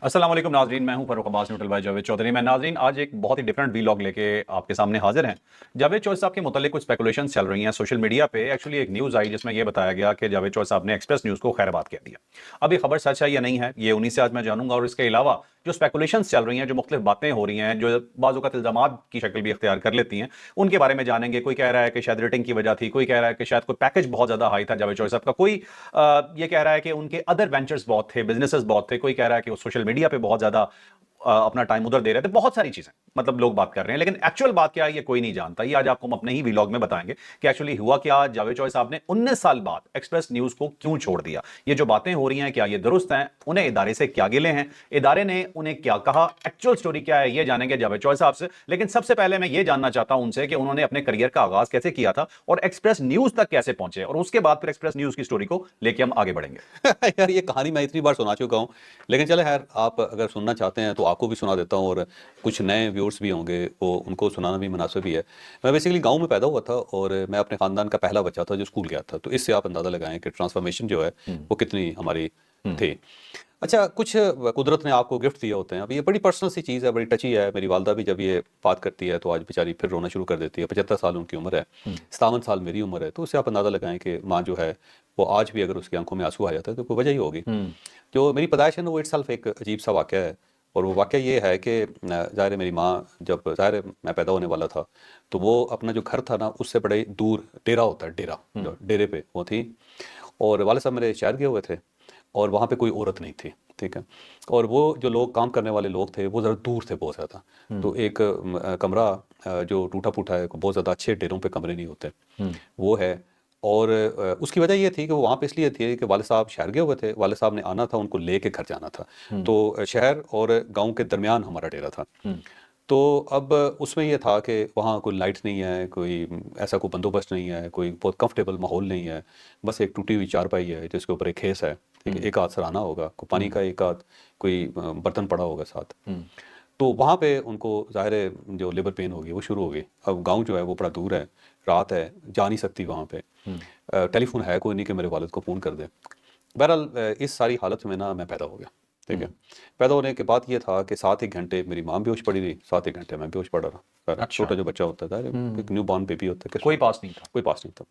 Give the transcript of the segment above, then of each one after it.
अस्सलाम वालेकुम नाजरीन, मैं हूं फरूक अब्बास न्यूट्रल बाय जावेद चौधरी। मैं नाजरीन आज एक बहुत ही डिफरेंट वीलॉग लेके आपके सामने हाजिर हैं। जावेद चौधरी साहब के मुतालिक कुछ स्पेकुलेशंस चल रही हैं सोशल मीडिया पे। एक्चुअली एक न्यूज़ आई जिसमें यह बताया गया कि जावेद चौधरी साहब ने एक्सप्रेस न्यूज़ को खैरबाद कह दिया। अब ये खबर सच है या नहीं है, ये उन्हीं से आज मैं जानूंगा। और इसके अलावा जो स्पेकुलेशंस चल रही हैं, जो मुख्तलिफ बातें हो रही हैं, जो बाज़ इल्ज़ामात की शक्ल भी इख्तियार कर लेती हैं, उनके बारे में जानेंगे। कोई कह रहा है कि शायद रेटिंग की वजह थी, कोई कह रहा है कि शायद कोई पैकेज बहुत ज़्यादा हाई था जावेद चौधरी साहब का, कोई ये कह रहा है कि उनके अदर वेंचर्स बहुत थे, बिजनेसेस बहुत थे, कोई कह रहा है कि वो सोशल मीडिया पे बहुत ज़्यादा अपना टाइम उधर दे रहे थे। बहुत सारी चीजें मतलब लोग बात कर रहे हैं, लेकिन एक्चुअल बात क्या है ये कोई नहीं जानता। ये आज आपको हम अपने ही व्लॉग में बताएंगे कि एक्चुअली हुआ क्या। जावेद चौधरी साहब ने 19 साल बाद एक्सप्रेस न्यूज को क्यों छोड़ दिया, ये जो बातें हो रही हैं क्या ये दुरुस्त हैं, उन्हें इदारे से क्या गिले हैं, इदारे ने उन्हें क्या कहा, एक्चुअल स्टोरी क्या है, ये जानेंगे जावेद चौधरी साहब से। लेकिन सबसे पहले मैं ये जानना चाहता हूं उनसे कि उन्होंने अपने करियर का आगाज कैसे किया था और एक्सप्रेस न्यूज तक कैसे पहुंचे, और उसके बाद फिर एक्सप्रेस न्यूज की स्टोरी को लेके हम आगे बढ़ेंगे। यार ये कहानी मैं इतनी बार सुना चुका हूँ, लेकिन चले यार आप अगर सुनना चाहते हैं तो आपको भी सुना देता हूँ, और कुछ नए व्यूअर्स भी होंगे वो उनको सुनाना भी मुनासिब ही है। मैं बेसिकली गांव में पैदा हुआ था और मैं अपने ख़ानदान का पहला बच्चा था जो स्कूल गया था, तो इससे आप अंदाज़ा लगाएं कि ट्रांसफॉर्मेशन जो है वो कितनी हमारी थी। अच्छा, कुछ कुदरत ने आपको गिफ्ट दिए होते हैं। अब ये बड़ी पर्सनल सी चीज़ है, बड़ी टची है। मेरी वालदा भी जब ये बात करती है तो आज बेचारी फिर रोना शुरू कर देती है। 75 साल उनकी उम्र है, 57 साल मेरी उम्र है, तो उससे आप अंदाज़ा लगाएं कि माँ जो है वो आज भी अगर उसकी आंखों में आंसू आ जाता है तो कोई वजह ही होगी। जो मेरी पैदाइश है ना वो इट्सल्फ एक अजीब सा वाक़या है, और वो वाक़या ये है कि ज़ाहिर है मेरी माँ जब ज़ाहिर है मैं पैदा होने वाला था तो वो अपना जो घर था ना उससे बड़े दूर डेरा होता है, डेरा जो डेरे पे वो थी, और वाले साहब मेरे शहर गए हुए थे और वहाँ पे कोई औरत नहीं थी, ठीक है। और वो जो लोग काम करने वाले लोग थे वो ज़रा दूर थे बहुत ज़्यादा। तो एक कमरा जो टूटा फूटा है, बहुत ज़्यादा अच्छे डेरों पे कमरे नहीं होते, वो है। और उसकी वजह ये थी कि वो वहाँ पे इसलिए थी कि वाले साहब शहर गए हुए थे, वाले साहब ने आना था, उनको ले के घर जाना था। तो शहर और गांव के दरमियान हमारा डेरा था। तो अब उसमें ये था कि वहाँ कोई लाइट नहीं है, कोई ऐसा कोई बंदोबस्त नहीं है, कोई बहुत कंफर्टेबल माहौल नहीं है। बस एक टूटी हुई चारपाई है जिसके ऊपर एक खेस है, ठीक है, एक आध सराहना होगा, कोई पानी का एक आध कोई बर्तन पड़ा होगा साथ। तो वहाँ पे उनको ज़ाहिर है जो लेबर पेन होगी वो शुरू हो गई। अब गांव जो है वो बड़ा दूर है, रात है, जा नहीं सकती वहाँ पे। टेलीफोन है कोई नहीं कि मेरे वालिद को फ़ोन कर दे। बहरहाल इस सारी हालत में ना मैं पैदा हो गया, ठीक है। पैदा होने के बाद ये था कि 7-1 घंटे मेरी माँ बेहोश पड़ी रही, 7-1 घंटे मैं बेहोश पड़ा रहा। सारा अच्छा। छोटा जो बच्चा होता है, एक न्यू बॉर्न बेबी होता है, कोई पास नहीं था। कोई पास नहीं था।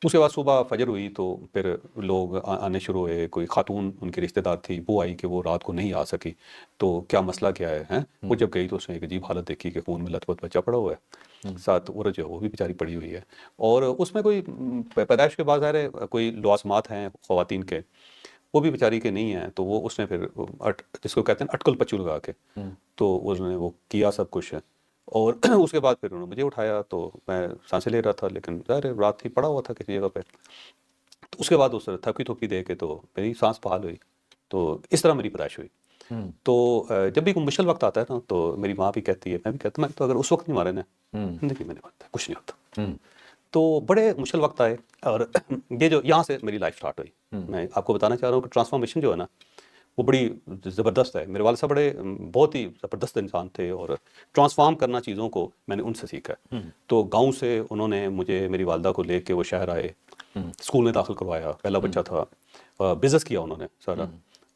उसके बाद सुबह फजर हुई तो फिर लोग आने शुरू हुए। कोई खातून उनकी रिश्तेदार थी, वो आई कि वो रात को नहीं आ सकी, तो क्या मसला क्या है, हैं? वो जब गई तो उसने एक अजीब हालत देखी कि खून में लथपथ बच्चा पड़ा हुआ है, साथ औरत जो है वो भी बेचारी पड़ी हुई है, और उसमें कोई पैदाइश के बाद ज़ाहिर है कोई लवासमात हैं ख़वातीन के, वो भी बेचारी के नहीं है। तो वो उसने फिर जिसको कहते हैं अटकल पच्चू लगा के, तो उसने वो किया सब कुछ है। और उसके बाद फिर उन्होंने मुझे उठाया, तो मैं सांसें ले रहा था, लेकिन ज़ाहिर है रात थी, पड़ा हुआ था किसी जगह पे। तो उसके बाद उस थकी थकी दे के तो मेरी सांस बहाल हुई। तो इस तरह मेरी पैदाइश हुई। तो जब भी कोई मुश्किल वक्त आता है ना तो मेरी माँ भी कहती है, मैं भी कहता हूँ, मैं तो अगर उस वक्त नहीं मारे ना जिंदगी में नहीं बनता, कुछ नहीं होता। तो बड़े मुश्किल वक्त आए, और ये जो यहाँ से मेरी लाइफ स्टार्ट हुई। मैं आपको बताना चाह रहा हूँ कि ट्रांसफॉर्मेशन जो है ना वो बड़ी ज़बरदस्त है। मेरे वाले साहब बड़े बहुत ही ज़बरदस्त इंसान थे, और ट्रांसफॉर्म करना चीज़ों को मैंने उनसे सीखा है। तो गांव से उन्होंने मुझे मेरी वालदा को लेके वो शहर आए, स्कूल में दाखिल करवाया, पहला बच्चा था, बिज़नेस किया उन्होंने सारा,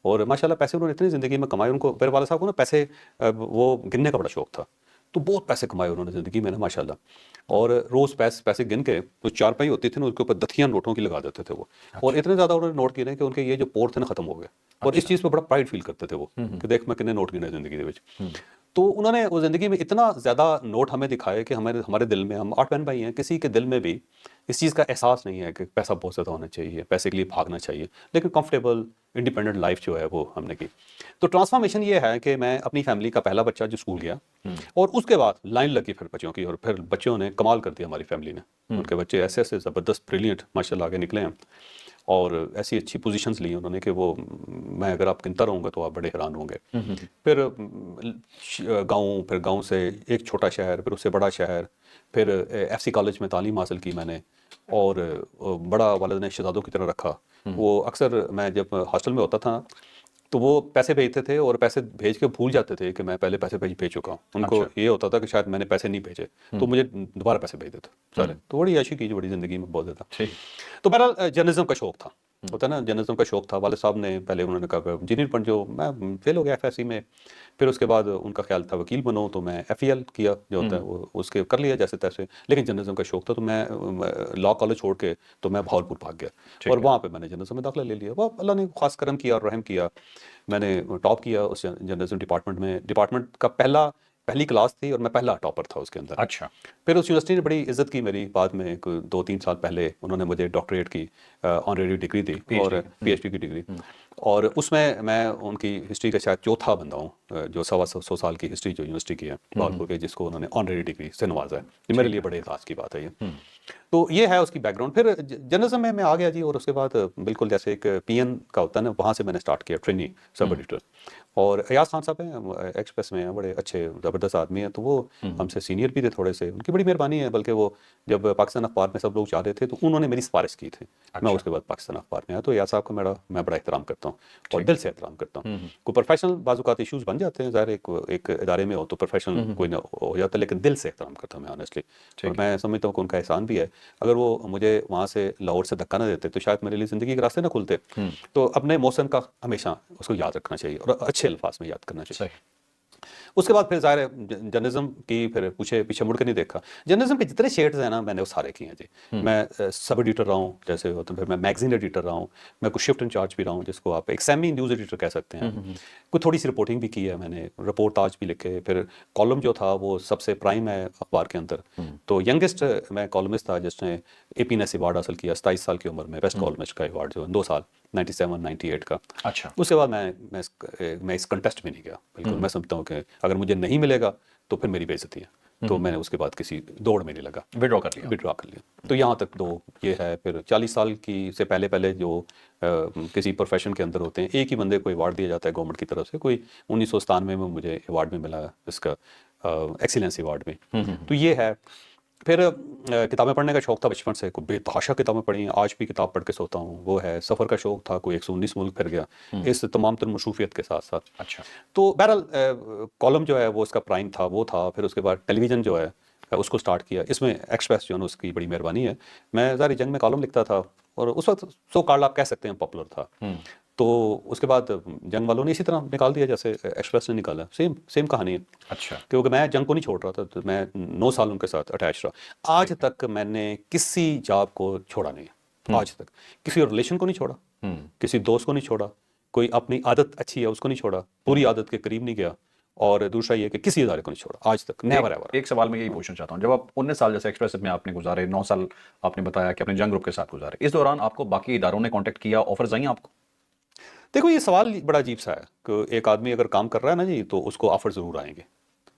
और माशाल्लाह पैसे उन्होंने इतनी ज़िंदगी में कमाए। उनको मेरे वाले साहब को ना पैसे वो गिनने का बड़ा शौक था, तो बहुत पैसे कमाए उन्होंने ज़िंदगी में ना माशाल्लाह। और रोज़ पैसे गिन के जो चारपाई होती थी ना उसके ऊपर दथियाँ नोटों की लगा देते थे वो। और इतने ज़्यादा उन्होंने नोट गिने कि उनके ये जो पोर थे ना ख़त्म हो गए, और इस चीज़ पे बड़ा प्राइड फील करते थे वो कि देख मैं कितने नोट गिने ज़िंदगी दे विच। तो उन्होंने वो ज़िंदगी में इतना ज़्यादा नोट हमें दिखाए कि हमारे दिल में, हम 8 बहन भाई हैं, किसी के दिल में भी इस चीज़ का एहसास नहीं है कि पैसा बहुत ज़्यादा होना चाहिए, पैसे के लिए भागना चाहिए, लेकिन कंफर्टेबल इंडिपेंडेंट लाइफ जो है वो हमने की। तो ट्रांसफॉर्मेशन ये है कि मैं अपनी फैमिली का पहला बच्चा जो स्कूल गया, और उसके बाद लाइन लगी फिर बच्चों की, और फिर बच्चों ने कमाल कर दिया हमारी फैमिली ने। उनके बच्चे ऐसे ऐसे ज़बरदस्त ब्रिलियंट माशाल्लाह आगे निकले हैं, और ऐसी अच्छी पोजीशंस ली उन्होंने कि वो मैं अगर आप गिनता रहूँगा तो आप बड़े हैरान होंगे। फिर गाँव, फिर गाँव से एक छोटा शहर, फिर उससे बड़ा शहर, फिर एफसी कॉलेज में तालीम हासिल की मैंने, और बड़ा वालिद ने शहजादों की तरह रखा। वो अक्सर मैं जब हॉस्टल में होता था तो वो पैसे भेजते थे, और पैसे भेज के भूल जाते थे कि मैं पहले पैसे भेज चुका हूँ। उनको ये होता था कि शायद मैंने पैसे नहीं भेजे, तो मुझे दोबारा पैसे भेज देते सारे। तो बड़ी ऐशी की जो बड़ी ज़िंदगी में बहुत ज़्यादा। तो बहरहाल जर्नलिज्म का शौक था, होता है ना, जर्नलिज्म का शौक था। वाले साहब ने पहले उन्होंने कहा इंजीनियर बन जाओ, मैं फेल हो गया एफएससी में। फिर उसके बाद उनका ख्याल था वकील बनो, तो मैं एफईएल किया जो होता है वो उसके कर लिया जैसे तैसे। लेकिन जर्नलिज्म का शौक था तो मैं लॉ कॉलेज छोड़ के तो मैं भावलपुर भाग गया और वहाँ पे मैंने जर्नलिज्म में दाखिला ले लिया। वो अल्लाह ने खास करम किया और रहम किया, मैंने टॉप किया उस जर्नलिज्म डिपार्टमेंट में। डिपार्टमेंट का पहली क्लास थी और मैं पहला टॉपर था उसके अंदर। अच्छा। फिर उस यूनिवर्सिटी ने बड़ी इज्जत की मेरी। बाद में 2-3 साल पहले उन्होंने मुझे डॉक्टरेट की ऑनरेरी डिग्री दी और पीएचडी की डिग्री। और उसमें मैं उनकी हिस्ट्री का शायद चौथा बंदा हूँ जो 125 साल की हिस्ट्री जो यूनिवर्सिटी की है भागलपुर के, जिसको उन्होंने ऑनरेरी डिग्री से नवाजा है। ये मेरे लिए बड़े एहसास की बात है ये। तो ये है उसकी बैकग्राउंड। फिर जर्नलिज्म में मैं आ गया जी, और उसके बाद बिल्कुल जैसे एक पीएन का होता है ना, वहाँ से मैंने स्टार्ट किया ट्रेनी सब एडिटर। और अयाज खान साहब हैं एक्सप्रेस में, बड़े अच्छे ज़बरदस्त आदमी हैं, तो वो हमसे सीनियर भी थे थोड़े से, उनकी बड़ी मेहरबानी है। बल्कि वो जब पाकिस्तान अखबार में सब लोग जा रहे थे तो उन्होंने मेरी सिफारिश की थी। मैं उसके बाद पाकिस्तान अखबार में आया। तो अयाज साहब का मैं बड़ा एहतराम करता हूँ और दिल से एहतराम करता हूँ। कोई प्रोफेशनल बाज़-औक़ात इशूज़ बन जाते हैं, ज़ाहिर एक इदारे में हो तो प्रोफेशनल कोई ना हो जाता है, लेकिन दिल से एहतराम करता हूँ मैं ऑनेस्टली। और मैं समझता हूँ कि उनका एहसान भी है। अगर वो मुझे वहाँ से लाहौर से धक्का ना देते तो शायद मेरे लिए ज़िंदगी के रास्ते ना खुलते। तो अपने मौसम का हमेशा उसको याद रखना चाहिए और अच्छे अल्फाज में याद करना चाहिए। उसके बाद फिर ज़ाहिर है जर्नलिज्म की फिर पीछे मुड़ के नहीं देखा। जर्नलिज्म के जितने शेड्स हैं ना, मैंने वो सारे किए हैं जी। मैं सब एडिटर रहा हूँ जैसे होता है, फिर मैं मैगजीन एडिटर रहा हूँ, मैं कुछ शिफ्ट इंचार्ज भी रहा हूँ, जिसको आप एक सेमी न्यूज़ एडिटर कह सकते हैं। कुछ थोड़ी सी रिपोर्टिंग भी की है मैंने, रिपोर्टाज भी लिखे। फिर कॉलम जो था वो सबसे प्राइम है अखबार के अंदर। तो यंगेस्ट मैं कॉलमिस्ट था जिसने एपीनेस अवार्ड हासिल किया 27 साल की उम्र में, बेस्ट कॉलमिस्ट का अवार्ड जो 2 साल 97-98 का। अच्छा। उसके बाद मैं इस कंटेस्ट में नहीं गया बिल्कुल। मैं समझता हूँ कि अगर मुझे नहीं मिलेगा तो फिर मेरी बेइज्जती है। तो मैंने उसके बाद किसी दौड़ में नहीं लगा, विड्रॉ कर लिया। तो यहाँ तक तो ये है। फिर 40 साल की से पहले जो किसी प्रोफेशन के अंदर होते हैं, एक ही बंदे को अवार्ड दिया जाता है गवर्नमेंट की तरफ से। कोई 1997 में मुझे अवार्ड भी मिला इसका एक्सीलेंस अवार्ड में। तो ये है। फिर किताबें पढ़ने का शौक था बचपन से, कोई बेतहाशा किताबें पढ़ी हैं, आज भी किताब पढ़ के सोता हूँ। वो है सफ़र का शौक था, कोई 119 मुल्क फिर गया इस तमाम तर मशरूफियत के साथ साथ। अच्छा। तो बहरहाल कॉलम जो है वो उसका प्राइम था, वो था। फिर उसके बाद टेलीविज़न जो है उसको स्टार्ट किया। इसमें एक्सप्रेस जो है उसकी बड़ी मेहरबानी है। मैं ज़ाहिर जंग में कॉलम लिखता था और उस वक्त सो कॉल्ड आप कह सकते हैं पॉपुलर था। तो उसके बाद जंग वालों ने इसी तरह निकाल दिया जैसे एक्सप्रेस ने निकाला। सेम कहानी है। अच्छा। क्योंकि मैं जंग को नहीं छोड़ रहा था, तो मैं 9 साल उनके साथ अटैच रहा। आज तक मैंने किसी जॉब को छोड़ा नहीं है। आज तक किसी रिलेशन को नहीं छोड़ा, किसी दोस्त को नहीं छोड़ा, कोई अपनी आदत अच्छी है उसको नहीं छोड़ा, पूरी आदत के करीब नहीं गया। और दूसरा ये कि किसी इदारे को नहीं छोड़ा आज तक, नेवर एवर। एक सवाल मैं यही पूछना चाहता हूँ, जब आप 19 साल जैसे एक्सप्रेस में आपने गुजारे, 9 साल आपने बताया कि अपने जंग ग्रुप के साथ गुजारे, इस दौरान आपको बाकी इदारों ने कांटेक्ट किया, ऑफर्स आई आपको? देखो ये सवाल बड़ा अजीब सा है कि एक आदमी अगर काम कर रहा है ना जी, तो उसको ऑफर ज़रूर आएंगे।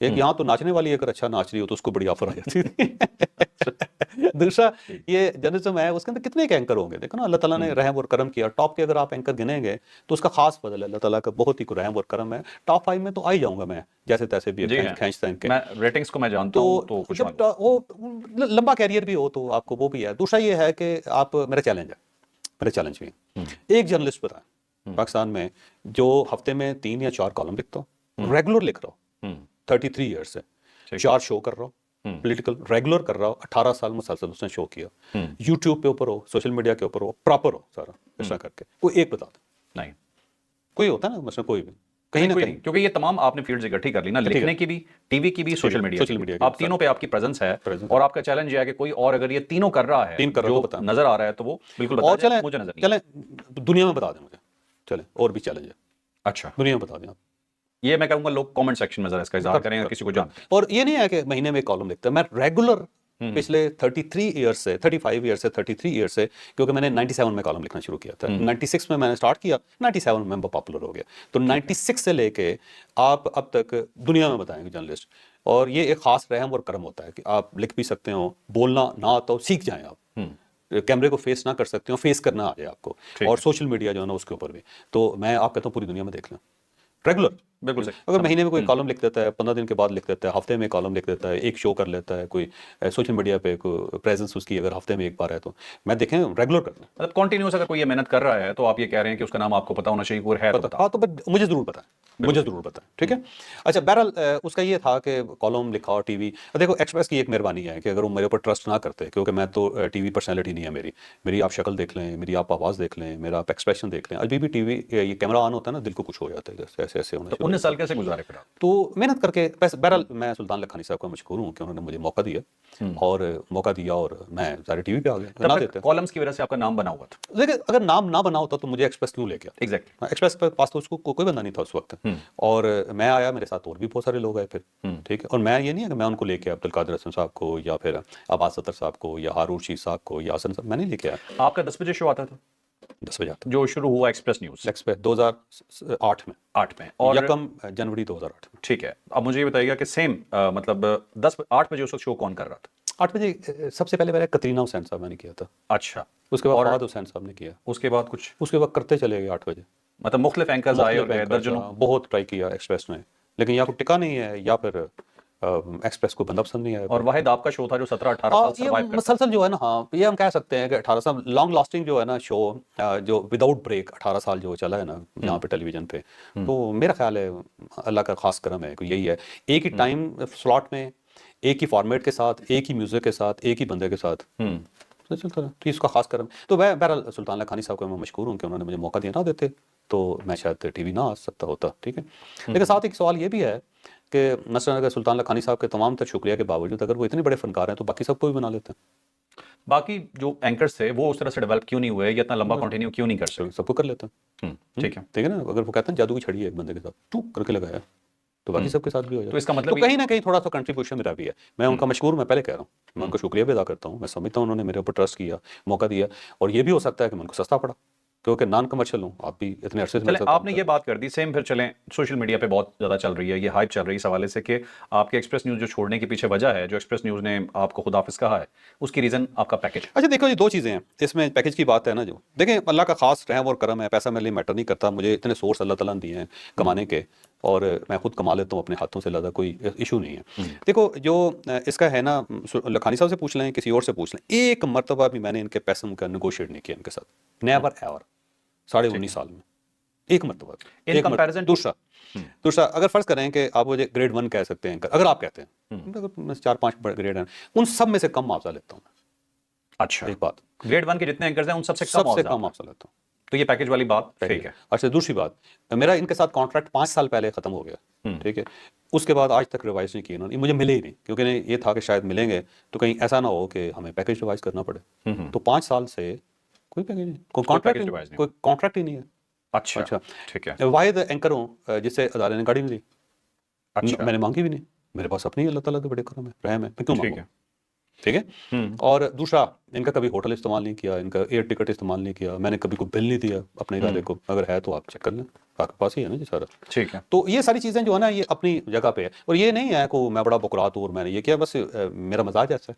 एक यहाँ तो नाचने वाली अगर अच्छा नाच रही हो तो उसको बड़ी ऑफर आ जाती है। दूसरा ये जर्नलिज्म है, उसके अंदर कितने के एंकर होंगे। देखो ना, अल्लाह ताला ने रहम और करम किया। टॉप के अगर आप एंकर गिनेंगे तो उसका खास फजल है, अल्लाह ताला का बहुत ही रहम और करम है। टॉप 5 में तो आ ही जाऊंगा मैं जैसे तैसे भी खींचता के। मैं रेटिंग्स को मैं जानता हूं, तो कुछ जब वो लंबा कैरियर भी हो तो आपको वो भी है। दूसरा ये है कि आप मेरा चैलेंज भी एक जर्नलिस्ट बताएं पाकिस्तान में जो हफ्ते में 3 या 4 कॉलम लिखता हूँ, रेगुलर लिख रहा हूँ, 33 ईयर्स से 4 शो कर रहा हूँ, पॉलिटिकल रेगुलर कर रहा हूँ, 18 साल मुसलसल उसने शो किया, यूट्यूब पे ऊपर हो, सोशल मीडिया के ऊपर हो, प्रॉपर हो सारा इस तरह करके। कोई एक बता दो। नहीं, कोई होता है ना, मतलब कोई भी कहीं ना कहीं, क्योंकि ये तमाम आपने फील्ड्स इकट्ठी कर ली ना, लिखने की भी, टीवी की भी, सोशल मीडिया की। आप तीनों पे आपकी प्रेजेंस है और आपका चैलेंज ये है कि कोई और अगर ये तीनों कर रहा है, जो नजर आ रहा है, तो वो बिल्कुल बता दें। मुझे नजर नहीं, चलें दुनिया में बता दें मुझे, चलें और भी चैलेंज है। अच्छा, दुनिया में बता दें आप। ये मैं कहूंगा लोग कमेंट सेक्शन में जरा इसका इज़हार करें अगर किसी को जान। और ये नहीं है कि महीने में कॉलम लिखता है, मैं रेगुलर पिछले 35 ईयर्स से 33 ईयर्स से, क्योंकि मैंने 97 में कॉलम लिखना शुरू किया था। 96 में मैंने स्टार्ट किया, 97 में पॉपुलर हो गया। तो 96 से लेके आप अब तक दुनिया में बताएंगे जर्नलिस्ट। और ये एक खास रहम और करम होता है कि आप लिख भी सकते हो, बोलना ना आता हो सीख जाएं आप, कैमरे को फेस ना कर सकते हो फेस करना आ जाए आपको, और सोशल मीडिया जो है ना उसके ऊपर भी। तो मैं आप कहता हूँ पूरी दुनिया में देख लें रेगुलर बिल्कुल सही। अगर महीने में कोई कॉलम लिख देता है, 15 दिन के बाद लिख देता है, हफ्ते में कॉलम लिख देता है, एक शो कर लेता है, कोई सोशल मीडिया पे कोई प्रेजेंस उसकी अगर हफ्ते में एक बार है तो मैं देखें रेगुलर कर लें। मतलब कॉन्टिन्यूस अगर कोई ये मेहनत कर रहा है तो आप ये कह रहे हैं कि उसका नाम आपको पता होना चाहिए, कोई है तो पता, बताओ। हाँ, तो बट मुझे ज़रूर पता है, मुझे ज़रूर पता है, ठीक है। अच्छा, बहरहाल उसका ये था कि कॉलम लिखा और टीवी, देखो एक्सप्रेस की एक मेहरबानी है कि अगर वो मेरे ऊपर ट्रस्ट ना करते, क्योंकि मैं तो टीवी पर्सनैलिटी नहीं है मेरी आप शक्ल देख लें, मेरी आप आवाज़ देख लें, मेरा आप एक्सप्रेशन देख लें, अभी भी टीवी ये कैमरा ऑन होता है ना, दिल को कुछ हो जाता है, जैसे ऐसे ऐसे होना तो शुरू 19 साल कैसे गुजारे फिर आप? तो मेहनत करके बस। बहरहाल मैं सुल्तान लखानी साहब का मशकूर हूँ कि उन्होंने मुझे मौका दिया और मौका दिया और मैं सारे टीवी पे आ गया। ना देते कॉलम्स की वजह से आपका नाम बना हुआ था। देखिए, अगर नाम ना बना होता तो मुझे एक्सप्रेस क्यों ले गया? एग्जैक्टली। एक्सप्रेस के पास तो उसको कोई बंदा नहीं था उस वक्त, और मैं आया, मेरे साथ और भी बहुत सारे लोग आए फिर, ठीक है। और मैं ये नहीं है कि मैं उनको लेके अब्दुल कादिर हसन साहब को या फिर अब्बास सत्तर साहब को या हारून रशीद साहब को या हसन साहब, मैं नहीं लेके आया। आपका 10 बजे शो आता था 10 बजे आता जो शुरू हुआ एक्सप्रेस न्यूज एक्सप्रेस 2008 में, 8 में, और यकम जनवरी 2008 में। ठीक है, अब मुझे ये बताइएगा कि सेम मतलब 8 बजे उस वक्त शो कौन कर रहा था? 8 बजे सबसे पहले मेरा कतरीना हुसैन साहब मैंने किया था, अच्छा, उसके बाद और फवाद हुसैन साहब ने किया, उसके बाद कुछ उसके बाद करते चले गए 8 बजे। मतलब मुख्तलिफ एंकर्स आए और गए, दर्जनों। बहुत ट्राई किया एक्सप्रेस ने, लेकिन या कोई टिका नहीं है या फिर एक्सप्रेस को बंदा पसंद नहीं आया। और वाहिद आपका शो था जो 17-18 साल ये सर्वाइव करता। मसलसल जो है ना, हाँ ये हम कह सकते हैं कि 18 साल लॉन्ग लास्टिंग जो है ना शो, जो विदाउट ब्रेक 18 साल जो चला है ना यहाँ पे टेलीविजन पे, तो मेरा ख्याल है अल्लाह का खास करम है कि यही है, एक ही टाइम स्लॉट में, एक ही फॉर्मेट के साथ, एक ही म्यूजिक के साथ, एक ही बंदे के साथ तो चलता रहा, तो इसका खास करम। तो मैं बहरहाल सुल्तान लखानी साहब को मैं मशकूर हूँ कि उन्होंने मुझे मौका दिया, ना देते तो मैं शायद टीवी ना आ सकता होता, ठीक है। लेकिन साथ एक सवाल ये भी है कि मसलन अगर सुल्तान लखानी साहब के तमाम तर शुक्रिया के बावजूद अगर वो इतने बड़े फनकार हैं तो बाकी सबको भी बना लेते हैं। बाकी जो एंकर्स थे वो उस तरह से डेवलप क्यों नहीं हुए, या इतना लंबा कंटिन्यू क्यों नहीं कर सके? सबको कर लेते हैं, ठीक है। ठीक है ना। अगर वो कहते हैं जादू की छड़ी है एक बंदे के साथ टूक करके लगाया तो बाकी सबके साथ भी हो जाए, तो इसका मतलब तो कहीं ना कहीं थोड़ा सा कंट्रीब्यूशन मेरा भी है। मैं उनका मशकूर, मैं पहले कह रहा हूँ, मैं उनका शुक्रिया भी अदा करता हूँ। मैं समझता हूँ उन्होंने मेरे ऊपर ट्रस्ट किया, मौका दिया, और ये भी हो सकता है कि मैं उनको सस्ता पड़ा क्योंकि नॉन कमर्शियल हूँ। आप भी इतने अरसे से चलें, आपने ये बात कर दी, सेम फिर चलें, सोशल मीडिया पे बहुत ज़्यादा चल रही है, ये हाइप चल रही है इस हवाले से कि आपके एक्सप्रेस न्यूज़ जो छोड़ने के पीछे वजह है, जो एक्सप्रेस न्यूज़ ने आपको खुदाफिज कहा है, उसकी रीज़न आपका पैकेज। अच्छा देखो, ये दो चीज़ें हैं इसमें, पैकेज की बात है ना, जो देखें अल्लाह का खास रहम और करम है, पैसा मेरे लिए मैटर नहीं करता, मुझे इतने सोर्स अल्लाह ताला ने दिए हैं कमाने के, और मैं खुद कमा लेता हूँ अपने हाथों से, ज़्यादा कोई इशू नहीं है। देखो जो इसका है ना, लखानी साहब से पूछ लें, किसी और से पूछ लें, एक मरतबा भी मैंने इनके पैसे का नेगोशिएट नहीं किया इनके साथ, नेवर एवर, 19.5 साल में एक मरतबा। इन कंपैरिजन दूसरा अगर फर्ज करें कि आप मुझे ग्रेड 1 कह सकते हैं, अगर आप कहते हैं, अगर 4-5 ग्रेड हैं, उन सब में से कम मुआवजा लेता हूँ मैं। अच्छा, एक बात, ग्रेड 1 के जितने एंकर्स हैं उन सबसे कम मुआवजा लेता हूँ, तो ये पैकेज वाली बात ठीक है। अच्छा दूसरी बात, मेरा इनके साथ कॉन्ट्रैक्ट 5 साल पहले खत्म हो गया, ठीक है। उसके बाद आज तक रिवाइज नहीं किए इन्होंने, मुझे मिले ही नहीं, क्योंकि ये था कि शायद मिलेंगे तो कहीं ऐसा ना हो कि हमें पैकेज रिवाइज करना पड़े। तो 5 साल से कोई पैकेज नहीं, कोई कॉन्ट्रैक्ट ही नहीं है। अच्छा ठीक है। वाहिद एंकर हूँ जिससे अदालत ने गाड़ी नहीं दी, अच्छा, मैंने मांगी भी नहीं, मेरे पास अपनी अल्लाह ताला के बड़े करम है, रहम है, मैं क्यों ठीक मांगूं? है। ठीक है। और दूसरा, इनका कभी होटल इस्तेमाल नहीं किया, इनका एयर टिकट इस्तेमाल नहीं किया, मैंने कभी कोई बिल नहीं दिया अपने इदारे को, अगर है तो आप चेक कर लें, आपके पास ही है ना जी सारा। ठीक है। तो ये सारी चीज़ें जो है ना, ये अपनी जगह पे है, और ये नहीं है को मैं बड़ा बकरात हूँ और मैंने ये किया, बस मेरा मजाज ऐसा है,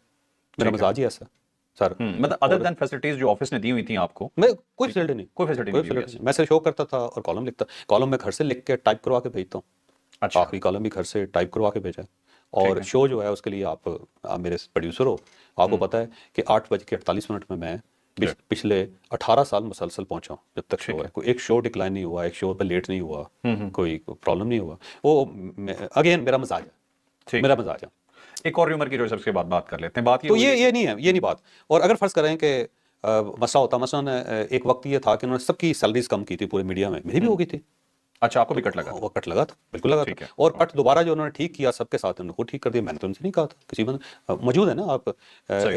मेरा मजाज ही ऐसा है सर। मतलब अदर देन फैसिलिटीज जो ऑफिस ने दी हुई थी आपको, मैं कोई फैसिलिटी नहीं, कोई फैसिलिटी नहीं। मैं सिर्फ शो करता था और कॉलम लिखता, कॉलम में घर से लिख के टाइप करवा के भेजता हूँ। अच्छा, आखिरी कॉलम भी घर से टाइप करवा के भेजा है। और शो जो है उसके लिए आप मेरे प्रोड्यूसर हो, आपको पता है कि 8:48 में मैं पिछले 18 साल मुसलसल पहुंचा हूँ जब तक शो है। कोई एक शो डिक्लाइन नहीं हुआ, एक शो पे लेट नहीं हुआ, कोई प्रॉब्लम नहीं हुआ। वो अगेन मेरा मजाज है, मेरा मजाज है। एक और र्यूमर की जो सबसे बाद बात कर लेते हैं, बात तो ये नहीं है, ये नहीं बात। और अगर फर्ज करें कि मसला होता, मसलन एक वक्त ये था कि उन्होंने सबकी सैलरीज कम की थी पूरे मीडिया में, मेरी भी हो गई थी। अच्छा, आपको भी कट लगा? वो कट लगा था, बिल्कुल लगा था। और कट दोबारा जो उन्होंने ठीक किया सबके साथ, उन्होंने ठीक कर दिया, मैंने तो उनसे नहीं कहा था। किसी बंद मौजूद है ना, आप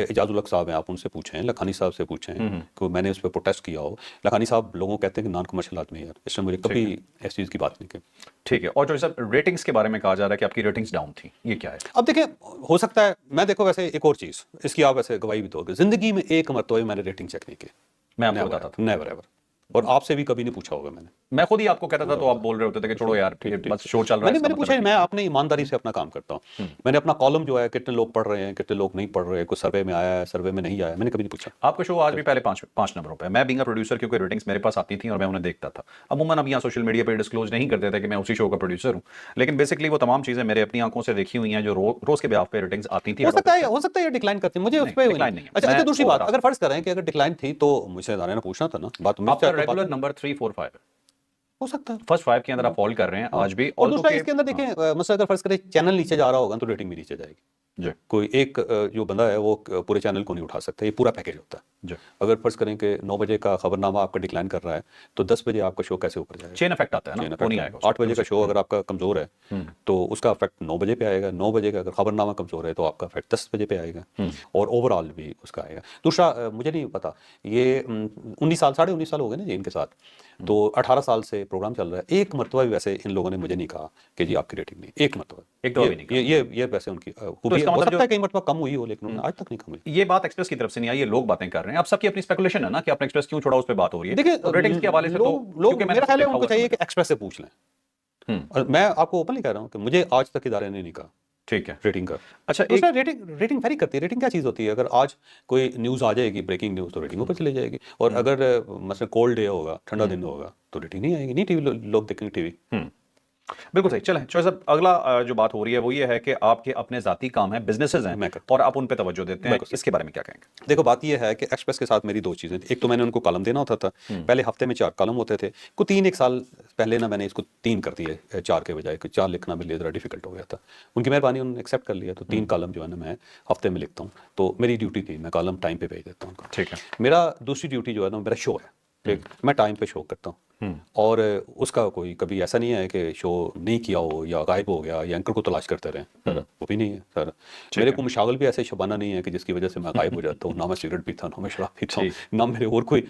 इजाजुल हक साहब हैं, आप उनसे पूछें, लखानी साहब से पूछें कि मैंने उस पर प्रोटेस्ट किया हो। लखानी साहब लोगों कहते हैं कि नॉन कमर्शियल आदमी है यार, इसमें मुझे कभी इस चीज़ की बात नहीं की। ठीक है। और जो सर रेटिंग्स के बारे में कहा जा रहा है कि आपकी रेटिंग्स डाउन थी, ये क्या है? अब देखिए, हो सकता है, मैं देखो वैसे एक और चीज़ इसकी आप वैसे गवाही भी दोगे, जिंदगी में एक मरतबा मैंने रेटिंग चेक नहीं की, मैं आपको बताता था, नेवर एवर, और आपसे भी कभी नहीं पूछा होगा मैंने। मैं खुद ही आपको कहता था तो आप बोल रहे होते थे कि छोड़ो यार बस शो चल रहा है। मैंने पूछा मैं अपनी ईमानदारी से अपना काम करता हूँ। मैंने अपना कॉलम जो है कितने लोग पढ़ रहे हैं कितने लोग नहीं पढ़ रहे, कोई सर्वे में आया है सर्वे में नहीं आया, मैंने कभी नहीं पूछा। आपका शो आज भी पहले पांच नंबरों पे है। मैं बीइंग अ प्रोड्यूसर क्योंकि रेटिंग्स मेरे पास आती थी और मैं उन्हें देखता था। अमूमन अब यहाँ सोशल मीडिया पे डिस्क्लोज नहीं करते थे कि मैं उसी शो का प्रोड्यूसर हूँ, लेकिन बेसिकली वो तमाम चीजें मेरे अपनी आंखों से देखी हुई हैं जो रोज के ब्याह पे रेटिंग्स आती थी। हो सकता है ये डिक्लाइन करती है, मुझे उस पे decline नहीं है। अच्छा मैं दूसरी वो बात, बता अगर फर्ज करें कि अगर डिक्लाइन थी तो मुझसे जाने ना पूछना था ना, बात आपका रेगुलर नंबर 3 4 5 है, हो सकता है फर्स्ट 5 के अंदर आप फॉल कर रहे हैं आज भी। और दूसरा इसके अंदर देखें मतलब अगर फर्ज करें चैनल नीचे जा रहा होगा तो रेटिंग भी नीचे जाएगी जी कोई एक जो बंदा है वो पूरे चैनल को नहीं उठा सकता, ये पूरा पैकेज होता है जी। अगर फर्ज करें कि 9 बजे का खबरनामा आपका डिक्लाइन कर रहा है तो 10 बजे आपका शो कैसे ऊपर जाएगा, चेन इफेक्ट आता है ना, वो नहीं आएगा। 8 बजे का शो अगर आपका कमजोर है तो उसका इफेक्ट 9 बजे पे आएगा, 9 बजे का अगर खबरनामा कमजोर है तो आपका इफेक्ट 10 बजे पे आएगा और ओवरऑल भी उसका आएगा। दूसरा मुझे नहीं पता ये 19 साल 19.5 साल हो गए ना जी इनके साथ, तो 18 साल से प्रोग्राम चल रहा है, एक मरतबा भी वैसे इन लोगों ने मुझे नहीं कहा कि जी आपकी रेटिंग नहीं, एक मरतबा एक दफा भी नहीं कहा। ये वैसे उनकी तो इसका हो मतलब सकता है कई मरतबा कम हुई हो लेकिन उन्होंने आज तक नहीं कम हुई। ये बात एक्सप्रेस की तरफ से नहीं आई, ये लोग बातें कर रहे हैं। अब सबकी अपनी स्पेकुलेशन है ना कि आपने एक्सप्रेस क्यों छोड़ा, उस पे बात हो रही है। देखिए रेटिंग्स के हवाले से तो लोग मेरा ख्याल है उनको चाहिए कि एक्सप्रेस से पूछ लें, और मैं आपको ओपनली कह रहा हूँ कि मुझे आज तक इदारे ने नहीं कहा ठीक है रेटिंग का। अच्छा दूसरा रेटिंग वेरी करती है, रेटिंग क्या चीज़ होती है, अगर आज कोई न्यूज़ आ जाएगी ब्रेकिंग न्यूज़ तो रेटिंग ऊपर चली जाएगी, और अगर मतलब कोल्ड डे होगा ठंडा दिन होगा तो रेटिंग नहीं आएगी, नहीं टीवी लोग देखेंगे टीवी। बिल्कुल सही। चलें चौधरी साहब, अगला जो बात हो रही है वो ये है कि आपके अपने ज़ाती काम है, बिजनेसेस हैं और आप उन पे तवज्जो देते हैं, इसके बारे में क्या कहेंगे? देखो बात ये है कि एक्सप्रेस के साथ मेरी दो चीज़ें थी, एक तो मैंने उनको कॉलम देना होता था, पहले हफ्ते में 4 कॉलम होते थे, को 3 साल पहले ना मैंने इसको 3 कर दिए 4 के बजाय, 4 लिखना मेरे लिए ज़रा डिफिकल्ट हो गया था, उनकी मेहरबानी उन्होंने एक्सेप्ट कर लिया, तो 3 कॉलम जो है ना मैं हफ्ते में लिखता हूँ, तो मेरी ड्यूटी थी मैं कॉलम टाइम पे भेज देता हूँ उनको। ठीक है। मेरा दूसरी ड्यूटी जो है ना मेरा शो है, ठीक, मैं टाइम पे शो करता हूँ और उसका कोई कभी ऐसा नहीं है कि शो नहीं किया हो या गायब हो गया या एंकर को तलाश करते रहें, सर वो भी नहीं है सर। मेरे को मुशागल भी ऐसे शबाना नहीं है कि जिसकी वजह से मैं गायब हो जाता हूँ, ना मैं सिगरेट पीता हूँ ना मैं शराब पीता हूँ, ना मेरे और कोई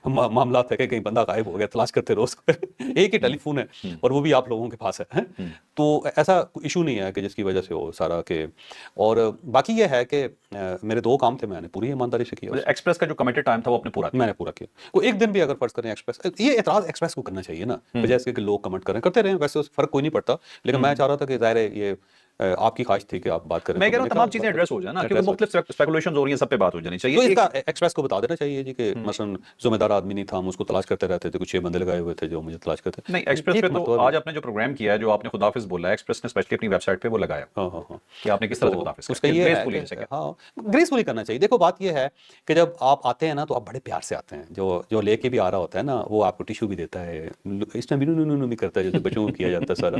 मामला है कि कहीं बंदा गायब हो गया तलाश करते रहो उसको एक ही टेलीफोन है और वो भी आप लोगों के पास है, तो ऐसा इशू नहीं है कि जिसकी वजह से हो सारा के। और बाकी ये है कि मेरे 2 काम थे, मैंने पूरी ईमानदारी से किया। एक्सप्रेस का जो कमिटेड टाइम था वो आपने मैंने पूरा किया। कोई एक दिन भी अगर फर्ज करें एक्सप्रेस, ये एतराज एक्सप्रेस को करना चाहिए ना, बजाय इसके कि लोग कमेंट करें, करते रहे, वैसे फर्क कोई नहीं पड़ता, लेकिन मैं चाह रहा था कि जाहिर है ये आपकी ख्वाहिश थी कि आप बात करें। मैं कह रहा हूं तमाम चीजें एड्रेस हो जाए ना, क्योंकि मुख्तलिफ स्पेकुलेशंस हो रही हैं, सब पे बात हो जानी चाहिए। तो इसका एक्सप्रेस को बता देना चाहिए जी कि मसलन जिम्मेदार आदमी नहीं था, हम उसको तलाश करते रहते थे, कुछ 6 बंदे लगाए हुए थे जो मुझे तलाश करते। नहीं, एक्सप्रेस पे तो आज आपने जो प्रोग्राम किया है, जो आपने खुदाफिज बोला है, एक्सप्रेस ने स्पेशली अपनी वेबसाइट पे वो लगाया कि आपने किस तरह से खुदाफिज उसका ये है, हाँ ग्रेसफुली करना चाहिए। देखो बात ये है कि जब आप आते हैं ना तो आप बड़े प्यार से आते हैं, जो लेके भी आ रहा होता है ना वो आपको टिश्यू भी देता है, इस टाइम भी करता है जैसे बच्चों को किया जाता है सारा,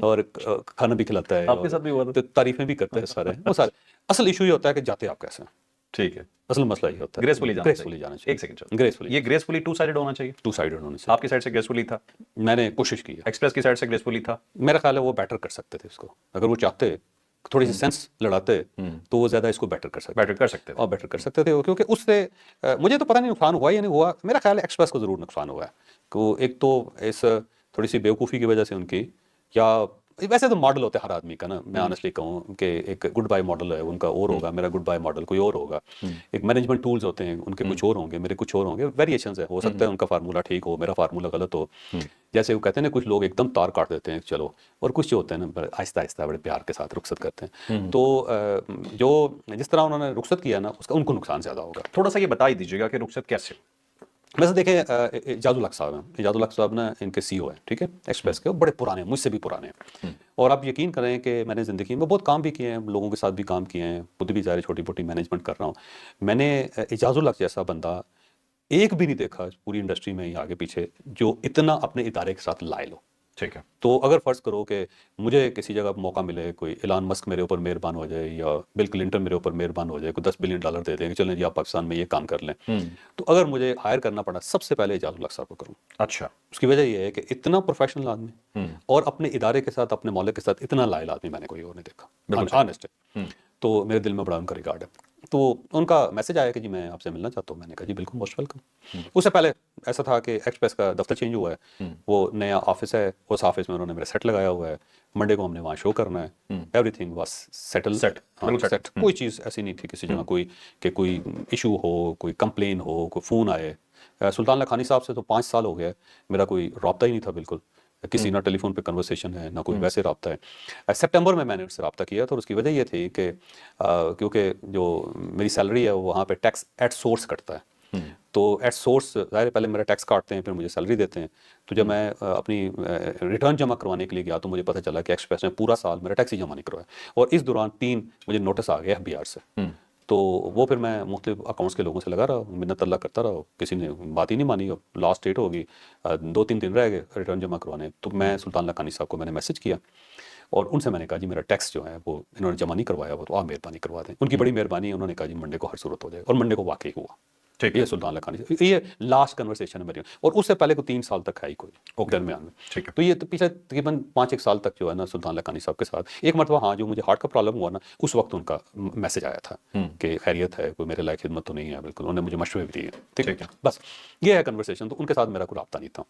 और खाना भी खिलाता है, आपके साथ भी हुआ था? तारीफें भी करते हैं सारे, वो सारे। असल इशू ये होता है कि जाते आप कैसे हैं, ठीक है, असल मसला ये होता है ग्रेसफुली जाना चाहिए। एक सेकंड, ग्रेसफुली, ये ग्रेसफुली 2 साइडेड होना चाहिए, 2 साइडेड होने से। आपकी साइड से ग्रेसफुली था, मैंने कोशिश की है, एक्सप्रेस की साइड से ग्रेसफुली था। मेरा ख्याल है वो बेटर कर सकते थे इसको, अगर वो चाहते थोड़ी सी सेंस लड़ाते तो वो ज्यादा इसको बेटर कर सकते थे और बेटर कर सकते थे, क्योंकि उससे मुझे तो पता नहीं नुकसान हुआ या नहीं हुआ, मेरा ख्याल है एक्सप्रेस को जरूर नुकसान हुआ है कि एक तो इस थोड़ी सी बेवकूफ़ी की वजह से उनकी, या वैसे तो मॉडल होता है हर आदमी का ना, मैं ऑनेस्टली कहूँ कि एक गुड बाय मॉडल है उनका और होगा, मेरा गुड बाय मॉडल कोई और होगा, एक मैनेजमेंट टूल्स होते हैं उनके कुछ और होंगे, मेरे कुछ और होंगे, वेरिएशंस है, हो सकता है उनका फार्मूला ठीक हो, मेरा फार्मूला गलत हो। जैसे वो कहते हैं ना कुछ लोग एकदम तार काट देते हैं चलो, और कुछ जो होते हैं ना आहिस्ता आहिस्ता बड़े प्यार के साथ रुखसत करते हैं, तो जो जिस तरह उन्होंने रुखसत किया ना उसका उनको नुकसान ज़्यादा होगा। थोड़ा सा ये बता ही दीजिएगा कि रुखसत कैसे। वैसे देखें इजाजुल हक साहब हैं, इजाजुल हक साहब ना इनके CEO हैं, ठीक है, एक्सप्रेस के, बड़े पुराने हैं, मुझसे भी पुराने हैं, और आप यकीन करें कि मैंने ज़िंदगी में बहुत काम भी किए हैं, लोगों के साथ भी काम किए हैं, खुद भी ज़ाहिर छोटी मोटी मैनेजमेंट कर रहा हूँ। मैंने इजाजुल हक जैसा बंदा एक भी नहीं देखा पूरी इंडस्ट्री में ही आगे पीछे जो इतना अपने इदारे के साथ लायल हो, ठीक है। तो अगर फ़र्ज़ करो कि मुझे किसी जगह मौका मिले, कोई इलान मस्क मेरे ऊपर मेहरबान हो जाए या बिल क्लिंटन मेरे ऊपर मेहरबान हो जाए, कोई $10 बिलियन दे देंगे, चलें जी आप पाकिस्तान में ये काम कर लें, तो अगर मुझे हायर करना पड़ा सबसे पहले इजाजुल हक साहब को करूँ। अच्छा, उसकी वजह ये है कि इतना प्रोफेशनल आदमी और अपने इदारे के साथ अपने मौलिक के साथ इतना लायल आदमी मैंने कोई और नहीं देखा, ऑनेस्ट है, तो मेरे दिल में बड़ा उनका रिगार्ड है। तो उनका मैसेज आया कि जी मैं आपसे मिलना चाहता हूँ, मैंने कहा जी बिल्कुल मोस्ट वेलकम। उससे पहले ऐसा था कि एक्सप्रेस का दफ्तर चेंज हुआ है, वो नया ऑफिस है, उस ऑफिस में उन्होंने मेरा सेट लगाया हुआ है, मंडे को हमने वहाँ शो करना है, एवरीथिंग वाज सेट, कोई चीज़ ऐसी नहीं थी किसी जगह कोई कि कोई इशू हो, कोई कंप्लेन हो, कोई फ़ोन आए, سلطان لکھانی صاحب سے تو 5 سال ہو گیا ہے میرا کوئی رابطہ ہی نہیں تھا بالکل، کسی نہ ٹیلی فون پہ کنورسیشن ہے نہ کوئی ویسے رابطہ ہے۔ سپٹمبر میں نے اس سے رابطہ کیا تھا، اور اس کی وجہ یہ تھی کہ کیونکہ جو میری سیلری ہے وہ وہاں پہ ٹیکس ایٹ سورس کٹتا ہے، تو ایٹ سورس ظاہر ہے پہلے میرا ٹیکس کاٹتے ہیں پھر مجھے سیلری دیتے ہیں، تو جب میں اپنی ریٹرن جمع کروانے کے لیے گیا تو مجھے پتہ چلا کہ ایکسپریس نے پورا سال میرا ٹیکس ہی جمع نہیں کروایا، اور اس دوران 3 مجھے نوٹس آ گیا FBR سے، تو وہ پھر میں مختلف اکاؤنٹس کے لوگوں سے لگا رہا، منت اللہ کرتا رہا، کسی نے بات ہی نہیں مانی، لاسٹ ڈیٹ ہوگی 2-3 دن رہ گئے ریٹرن جمع کروانے، تو میں سلطان لکھانی صاحب کو میں نے میسج کیا اور ان سے میں نے کہا جی میرا ٹیکس جو ہے وہ انہوں نے جمع نہیں کروایا، وہ تو آپ مہربانی کروا دیں۔ ان کی بڑی مہربانی ہے، انہوں نے کہا جی منڈے کو ہر صورت ہو جائے گا، اور منڈے کو واقعی ہوا۔ ٹھیک یہ سلطان لکھانی صاحب، یہ لاسٹ کنورسیشن ہے میری، اور اس سے پہلے کو 3 سال تک ہے ہی کوئی درمیان میں، ٹھیک ہے تو یہ تو پچھلے تقریباً 5-1 سال تک جو ہے نا سلطان لکھانی صاحب کے ساتھ ایک مرتبہ ہاں جو مجھے ہارٹ کا پرابلم ہوا نا اس وقت ان کا میسج آیا تھا کہ خیریت ہے، کوئی میرے لائق خدمت تو نہیں ہے، بالکل انہوں نے مجھے مشورے بھی دیے، ٹھیک ہے بس یہ ہے کنورسیشن۔ تو ان کے ساتھ میرا کوئی رابطہ نہیں تھا،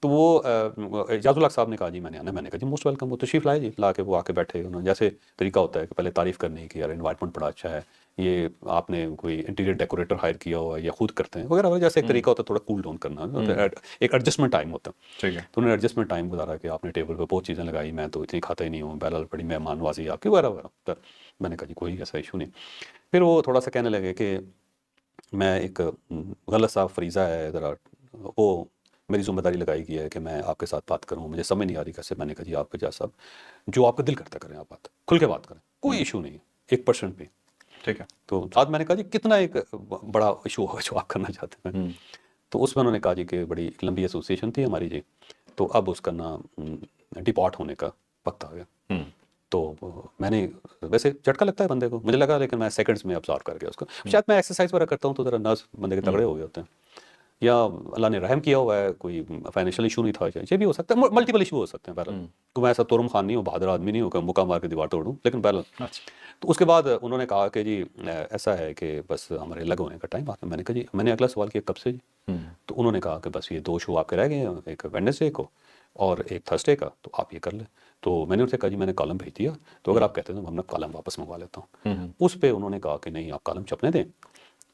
تو وہ اعجاز الحق صاحب نے کہا جی میں نے آنا، میں نے کہا جی موسٹ ویلکم، وہ تشریف لائے جی، لا کے وہ آ کے بیٹھے، انہوں نے جیسے طریقہ ہوتا ہے کہ پہلے تعریف کرنے کی، یار انوائرمنٹ بڑا اچھا ہے، یہ آپ نے کوئی انٹیریئر ڈیکوریٹر ہائر کیا ہوا ہے یا خود کرتے ہیں وغیرہ وغیرہ، جیسے ایک طریقہ ہوتا ہے تھوڑا کول ڈاؤن کرنا، ایک ایڈجسٹمنٹ ٹائم ہوتا ہے، ٹھیک ہے تو انہوں نے ایڈجسٹمنٹ ٹائم گزارا کہ آپ نے ٹیبل پہ بہت چیزیں لگائی، میں تو اتنی کھاتا ہی نہیں ہوں، بہرحال بڑی مہمان نوازی آپ کی وغیرہ وغیرہ۔ میں نے کہا جی کوئی ایسا ایشو نہیں۔ پھر وہ تھوڑا سا کہنے لگے کہ میں ایک غلط سا فریضہ ہے ذرا، وہ میری ذمہ داری لگائی گئی ہے کہ میں آپ کے ساتھ بات کروں، مجھے سمجھ نہیں آ رہی کیسے۔ میں نے کہا جی آپ اعجاز صاحب جو آپ کا دل کرتا کریں، آپ بات کھل کے بات کریں، کوئی ایشو نہیں ہے 1% بھی، ٹھیک ہے تو ساتھ میں نے کہا جی کتنا ایک بڑا ایشو ہوگا جو آپ کرنا چاہتے ہیں، تو اس میں انہوں نے کہا جی کہ بڑی لمبی ایسوسیشن تھی ہماری جی، تو اب اس کا نام ڈپارٹ ہونے کا وقت آ گیا۔ تو میں نے ویسے جھٹکا لگتا ہے بندے کو، مجھے لگا، لیکن میں سیکنڈز میں ابزارو کر گیا اس کو، شاید میں ایکسرسائز وغیرہ کرتا ہوں تو ذرا نروس بندے کے تگڑے ہو گئے ہوتے ہیں، یا اللہ نے رحم کیا ہوا ہے، کوئی فائنینشیل ایشو نہیں تھا، یہ بھی ہو سکتا ہے، ملٹیپل ایشو ہو سکتے ہیں بہرحال، تو میں ایسا تورم خان نہیں ہوں، بہادر آدمی نہیں ہوں کہ مکہ مار کے دیوار توڑوں، لیکن بہرحال تو اس کے بعد انہوں نے کہا کہ جی ایسا ہے کہ بس ہمارے الگ ہونے کا ٹائم آ گیا۔ میں نے کہا جی، میں نے اگلا سوال کیا کب سے جی، تو انہوں نے کہا کہ بس یہ 2 شو آپ کے رہ گئے ہیں، ایک ویڈنسڈے کو اور ایک تھرسڈے کا، تو آپ یہ کر لیں۔ تو میں نے ان سے کہا جی میں نے کالم بھیج دیا، تو اگر آپ کہتے ہیں تو ہم نے کالم واپس منگوا لیتا ہوں۔ اس پہ انہوں نے کہا کہ نہیں آپ کالم چھپنے دیں،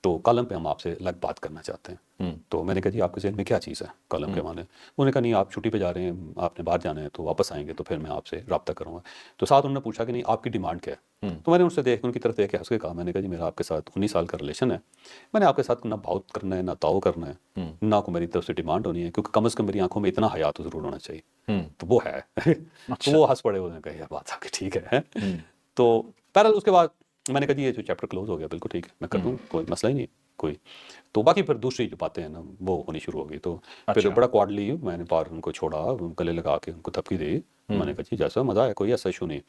تو کالم پہ ہم آپ سے الگ بات کرنا چاہتے ہیں۔ تو میں نے کہا جی آپ کے ذہن میں کیا چیز ہے کالم کے معنی؟ انہوں نے کہا نہیں آپ چھٹی پہ جا رہے ہیں، آپ نے باہر جانا ہے، تو واپس آئیں گے تو پھر میں آپ سے رابطہ کروں گا۔ تو ساتھ انہوں نے پوچھا کہ نہیں آپ کی ڈیمانڈ کیا ہے؟ تو میں نے ان کی طرف دیکھ کے ہنس کے کہا، میں نے کہا جی میرا آپ کے ساتھ 19 سال کا ریلیشن ہے، میں نے آپ کے ساتھ نہ بہت کرنا ہے نہ تاؤ کرنا ہے، نہ کو میری طرف سے ڈیمانڈ ہونی ہے، کیونکہ کم از کم میری آنکھوں میں اتنا حیا تو ضرور ہونا چاہیے، تو وہ ہے۔ تو وہ ہنس پڑے، انہوں نے کہا یہ بات آپ کی ٹھیک ہے۔ تو بہرحال اس کے بعد میں نے کہا جی یہ جو چیپٹر کلوز ہو گیا، بالکل ٹھیک ہے میں کر دوں، کوئی مسئلہ ہی نہیں کوئی۔ تو باقی پھر دوسری جو باتیں ہیں نا وہ ہونی شروع ہو گئی، تو پھر بڑا کوارڈلی میں نے باہر ان کو چھوڑا، گلے لگا کے ان کو تھپکی دی، میں نے کہا جی جیسا مزہ ہے، کوئی ایسا ایشو نہیں۔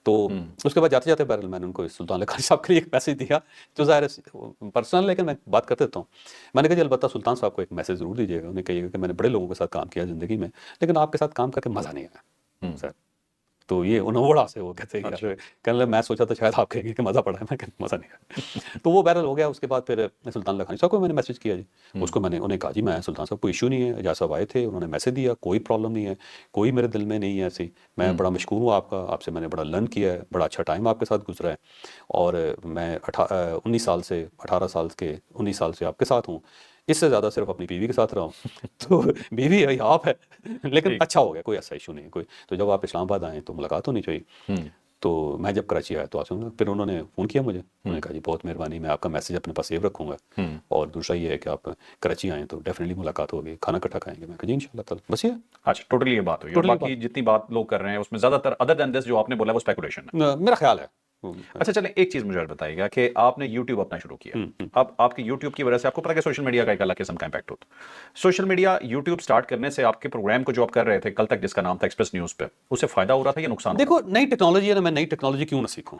تو اس کے بعد جاتے جاتے بہرحال میں نے ان کو سلطان لکھانی صاحب کے لیے ایک میسج دیا جو ظاہر ہے پرسنل، لیکن میں بات کر دیتا ہوں۔ میں نے کہا جی البتہ سلطان صاحب کو ایک میسج ضرور دیجیے گا، انہیں کہیے گا کہ میں نے بڑے لوگوں کے ساتھ کام کیا زندگی میں، لیکن آپ کے ساتھ کام کر کے مزہ نہیں آیا سر۔ تو یہ انہوں بڑا سے وہ کہتے ہیں کہنے لگے میں سوچا تھا شاید آپ کہیں گے کہ مزہ پڑا ہے، میں کہتے مزہ نہیں آیا۔ تو وہ بہرحال ہو گیا۔ اس کے بعد پھر سلطان لکھانی صاحب کو میں نے میسج کیا جی، اس کو میں نے انہیں کہا جی میں سلطان صاحب کوئی ایشو نہیں ہے، اعجاز صاحب آئے تھے انہوں نے میسج دیا، کوئی پرابلم نہیں ہے، کوئی میرے دل میں نہیں ہے ایسی، میں بڑا مشکور ہوں آپ کا، آپ سے میں نے بڑا لرن کیا ہے، بڑا اچھا ٹائم آپ کے ساتھ گزرا ہے، اور میں 18 سال سے آپ کے ساتھ ہوں، اس سے زیادہ صرف اپنی بیوی کے ساتھ رہا ہوں، تو بیوی ہے آپ ہے، لیکن اچھا ہو گیا، کوئی ایسا ایشو نہیں کوئی۔ تو جب آپ اسلام آباد آئیں تو ملاقات ہونی چاہیے۔ تو میں جب کراچی آیا تو آپ سے پھر انہوں نے فون کیا مجھے، انہوں نے کہا جی بہت مہربانی، میں آپ کا میسج اپنے پاس سیو رکھوں گا، اور دوسرا یہ ہے کہ آپ کراچی آئیں تو ڈیفینیٹلی ملاقات ہوگی، کھانا اکٹھا کھائیں گے۔ میں کہا جی انشاءاللہ تعالیٰ، بس یہ اچھا ٹوٹلی یہ بات ہوئی، اور باقی جتنی بات لوگ کر رہے ہیں اس میں زیادہ تر ادر دین دس جو آپ نے بولا وہ اسپیکولیشن ہے، میرا خیال ہے۔ اچھا چلیں ایک چیز مجھے اور بتائیے گا کہ آپ نے یوٹیوب اپنا شروع کیا، اب آپ کے یوٹیوب کی وجہ سے آپ کو پتا کہ سوشل میڈیا کا ایک الگ قسم کا امپیکٹ ہوتا ہے، سوشل میڈیا یوٹیوب سٹارٹ کرنے سے آپ کے پروگرام کو جو آپ کر رہے تھے کل تک جس کا نام تھا ایکسپریس نیوز پہ، اس سے فائدہ ہو رہا تھا یا نقصان؟ دیکھو نئی ٹیکنالوجی ہے نا، میں نئی ٹیکنالوجی کیوں نہ سیکھوں؟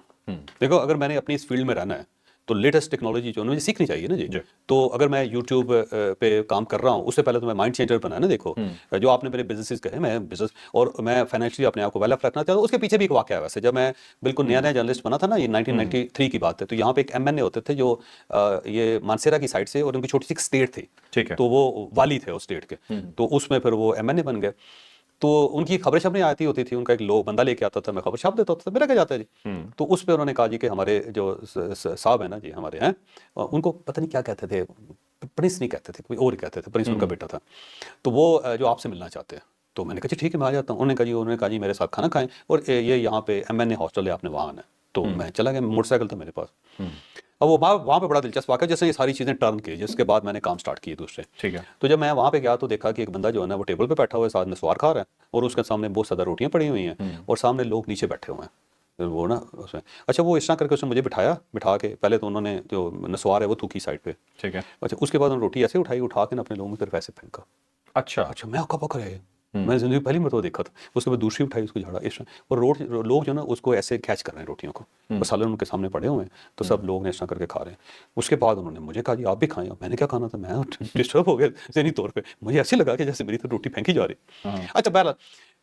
دیکھو اگر میں نے اپنی اس فیلڈ میں رہنا ہے تو لیٹسٹ ٹیکنالوجی جو مجھے سیکھنی چاہیے نا جی۔ تو اگر میں یوٹیوب پہ کام کر رہا ہوں اس سے پہلے تو میں مائنڈ چینجر بنا نا۔ دیکھو جو آپ نے میرے بزنسز کہے، میں بزنس اور میں فائنینشلی اپنے آپ کو ویل آف رکھنا چاہتا ہوں، اس کے پیچھے بھی ایک واقعہ ہے ویسے۔ جب میں بالکل نیا جرنلسٹ بنا تھا نا، یہ 1993 کی بات ہے، تو یہاں پہ ایک MNA ہوتے تھے جو یہ مانسیرا کی سائڈ سے، اور ان کی چھوٹی سی ایک اسٹیٹ تھی، تو وہ والی تھے اس اسٹیٹ کے، تو اس میں پھر وہ MNA بن گئے۔ تو ان کی خبریں چھپنے آتی ہوتی تھی، ان کا ایک بندہ لے کے آتا تھا، میں خبر چھاپ دیتا ہوتا تھا، میرا کیا جاتا ہے جی۔ تو اس پہ انہوں نے کہا جی کہ ہمارے جو صاحب ہیں نا جی ہمارے ہیں، ان کو پتہ نہیں کیا کہتے تھے، प्रिंस नहीं कहते थे, कोई और ही कहते थे, प्रिंस उनका बेटा था। तो वो जो आपसे मिलना चाहते हैं। तो मैंने कहा जी ठीक है मैं आ जाता हूँ। उन्होंने कहा जी मेरे साथ खाना खाएं और ये यहाँ पे MNA हॉस्टल है, आपने वहाँ आना है। तो मैं चला गया, मोटरसाइकिल था मेरे पास। अब वो वहाँ पे बड़ा दिलचस्प वाक़या, जैसे ये सारी चीज़ें टर्न की, जिसके बाद मैंने काम स्टार्ट किए दूसरे। ठीक है। तो जब मैं वहाँ पे गया तो देखा कि एक बंदा जो है ना वो टेबल पे बैठा हुआ है, साथ में नसवार खा रहा है और उसके सामने बहुत ज़्यादा रोटियाँ पड़ी हुई हैं और सामने लोग नीचे बैठे हुए हैं। फिर वो ना उसमें अच्छा वो इस तरह करके उसने मुझे बिठा के पहले तो उन्होंने जो नसवार है वो थूकी साइड पे। ठीक है। अच्छा उसके बाद उन्होंने रोटी ऐसे उठा के ना अपने लोगों की तरफ ऐसे फेंका। अच्छा। अच्छा मैं अक्का पक रहा है, मैंने ज़िंदगी में पहली मरतबा देखा था। उसके बाद दूसरी उठाई, उसको झाड़ा इस तरह, और लोग जो ना उसको ऐसे कैच कर रहे हैं रोटियों को, मसाले उनके सामने पड़े हुए हैं तो सब लोग ने इस तरह करके खा रहे हैं। उसके बाद उन्होंने मुझे कहा जी आप भी खाएं। मैंने क्या खाना था, मैं डिस्टर्ब हो गया ज़हनी तौर पे, मुझे ऐसे लगा कि जैसे मेरी तो रोटी फेंकी जा रही। अच्छा बहरहाल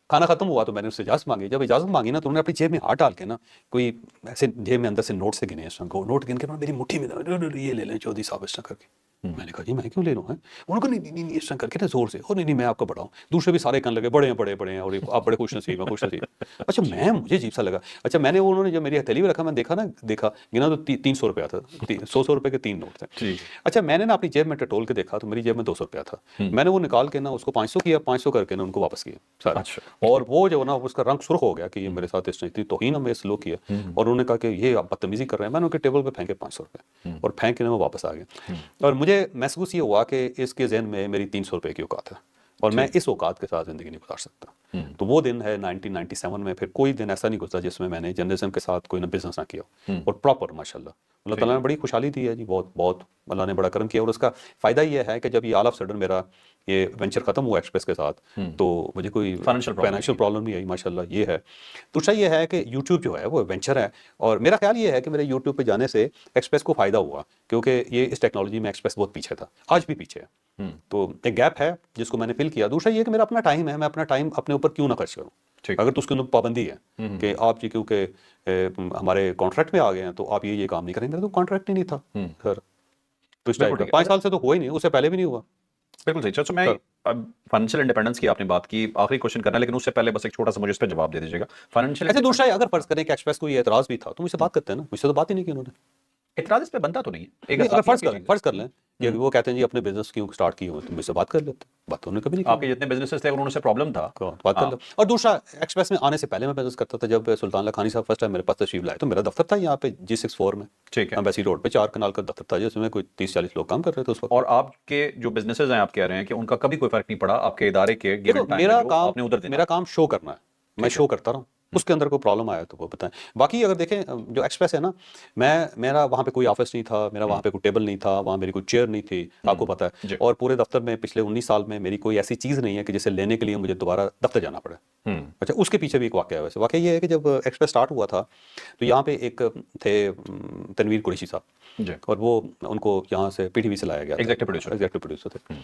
खाना खत्म हुआ तो मैंने उससे इजाज़त मांगी। जब इजाज़त मांगी ना तो उन्होंने अपनी जेब में हाथ डाल के ना कोई ऐसे जेब में अंदर से नोट से गिने, इस तरह नोट गिन के मेरी मुट्ठी में ये ले लें चौधरी साहब इस तरह करके। मैंने कहा जी मैं क्यों ले लूँ? उन्होंने कहा नहीं इस तरह करके ना जोर से, और नहीं मैं आपका बड़ा हूँ। दूसरे भी सारे कहने लगे बड़े हैं और आप बड़े खुश नसीब हैं। अच्छा मुझे अजीब सा लगा। अच्छा मैंने उन्होंने जब मेरी हथेली में रखा, मैं देखा गिना तो 300 रुपया था, 100 रुपये के 3 नोट थे। अच्छा मैंने ना अपनी जेब में टटोल के देखा तो मेरी जेब में 200 रुपया था। मैंने वो निकाल के ना उसको 500 किया, 500 करके ना उनको वापस किया सारा। अच्छा। और वो जो ना उसका रंग सुर्ख हो गया कि ये मेरे साथ इसने इतनी तौहीन हमें सलूक किया, और उन्होंने कहा कि ये आप बदतमीजी कर रहे हैं। मैंने उनके टेबल पे फेंके 500 रुपये और फेंक के ना मैं वापस आ गया। और मुझे महसूस ये हुआ कि इसके ज़हन में मेरी 300 रुपये की औकात है और मैं इस औकात के साथ ज़िंदगी नहीं गुजार सकता। तो वो दिन है 1997 में। फिर कोई दिन ऐसा नहीं गुजरा जिसमें मैंने जर्नलिज्म के साथ कोई ना बिजनेस ना किया, और प्रॉपर माशाल्लाह अल्लाह ताला ने बड़ी खुशहाली दी है जी, बहुत बहुत अल्लाह ने बड़ा करम किया। और उसका फ़ायदा ये है कि जब ये ऑल ऑफ सडन मेरा ये वेंचर ख़त्म हुआ एक्सप्रेस के साथ, तो मुझे कोई फाइनेंशियल प्रॉब्लम नहीं आई माशाल्लाह। ये है दूसरा, ये है कि यूट्यूब जो है वो वेंचर है, और मेरा ख्याल ये है कि मेरे यूट्यूब पे जाने से एक्सप्रेस को फ़ायदा हुआ, क्योंकि ये इस टेक्नोलॉजी में एक्सप्रेस बहुत पीछे था, आज भी पीछे है। तो एक गैप है जिसको मैंने फिल किया। दूसरा ये कि मेरा अपना टाइम है, मैं अपना टाइम अपने ऊपर क्यों ना खर्च करूँ। अगर तो उसके अंदर पाबंदी है कि आप जी क्योंकि हमारे कॉन्ट्रैक्ट में आ गए हैं तो आप ये काम नहीं करेंगे, तो कॉन्ट्रैक्ट ही नहीं था सर। तो इस टाइप का 5 साल से तो हुआ ही नहीं, उससे पहले भी नहीं हुआ। बिल्कुल सही। तो मैं अब फाइनेंशियल इंडिपेंडेंस की आपने बात की, आखिरी क्वेश्चन करना है, लेकिन उससे पहले बस एक छोटा सा मुझे इस पर जवाब दे दीजिएगा। फाइनेंशियल अच्छा दूसरा, अगर फर्ज करें कि एक्सप्रेस को ये एतराज़ भी था तो मुझसे बात करते हैं ना, मुझसे तो बात ही नहीं की उन्होंने। इतराज इस पे बनता तो नहीं है। अगर फर्ज कर लें कि वो कहते हैं जी अपने बिजनेस क्यों स्टार्ट किए हुए, तो मुझसे बात कर लेते। बात तो उन्होंने कभी नहीं की। आपके जितने बिजनेसेस थे उनसे प्रॉब्लम था, बात कर लो। और दूसरा, एक्सप्रेस में आने से पहले मैं बिजनेस करता था। जब सुल्तान लखानी साहब फर्स्ट टाइम मेरे पास तशरीफ लाए तो मेरा दफ्तर था यहाँ पे G64 में, ठीक है, एम्बेसी रोड पे 4 कनाल का दफ्तर था, जिसमें कोई 30-40 लोग काम कर रहे थे उस वक्त। और आपके जो बिजनेसेस हैं आप कह रहे हैं कि उनका कभी कोई फर्क नहीं पड़ा आपके इदारे के गिवन टाइम में, जो आपने उधर देना। मेरा काम शो करना है, मैं शो करता रहा। उसके अंदर कोई प्रॉब्लम आया तो वो बताएं। बाकी अगर देखें जो एक्सप्रेस है ना, मेरा वहाँ पे कोई ऑफिस नहीं था, मेरा वहाँ पे कोई टेबल नहीं था, वहाँ मेरी कोई चेयर नहीं थी, आपको पता है। और पूरे दफ्तर में पिछले 19 साल में मेरी कोई ऐसी चीज़ नहीं है कि जिसे लेने के लिए मुझे दोबारा दफ्तर जाना पड़े। अच्छा उसके पीछे भी एक वाक़या है। वैसे वाक़या ये है कि जब एक्सप्रेस स्टार्ट हुआ था तो यहाँ पे एक थे तनवीर कुरैशी साहब, और वो उनको यहाँ से PTV से लाया गया, एग्जीक्यूटिव प्रोड्यूसर थे।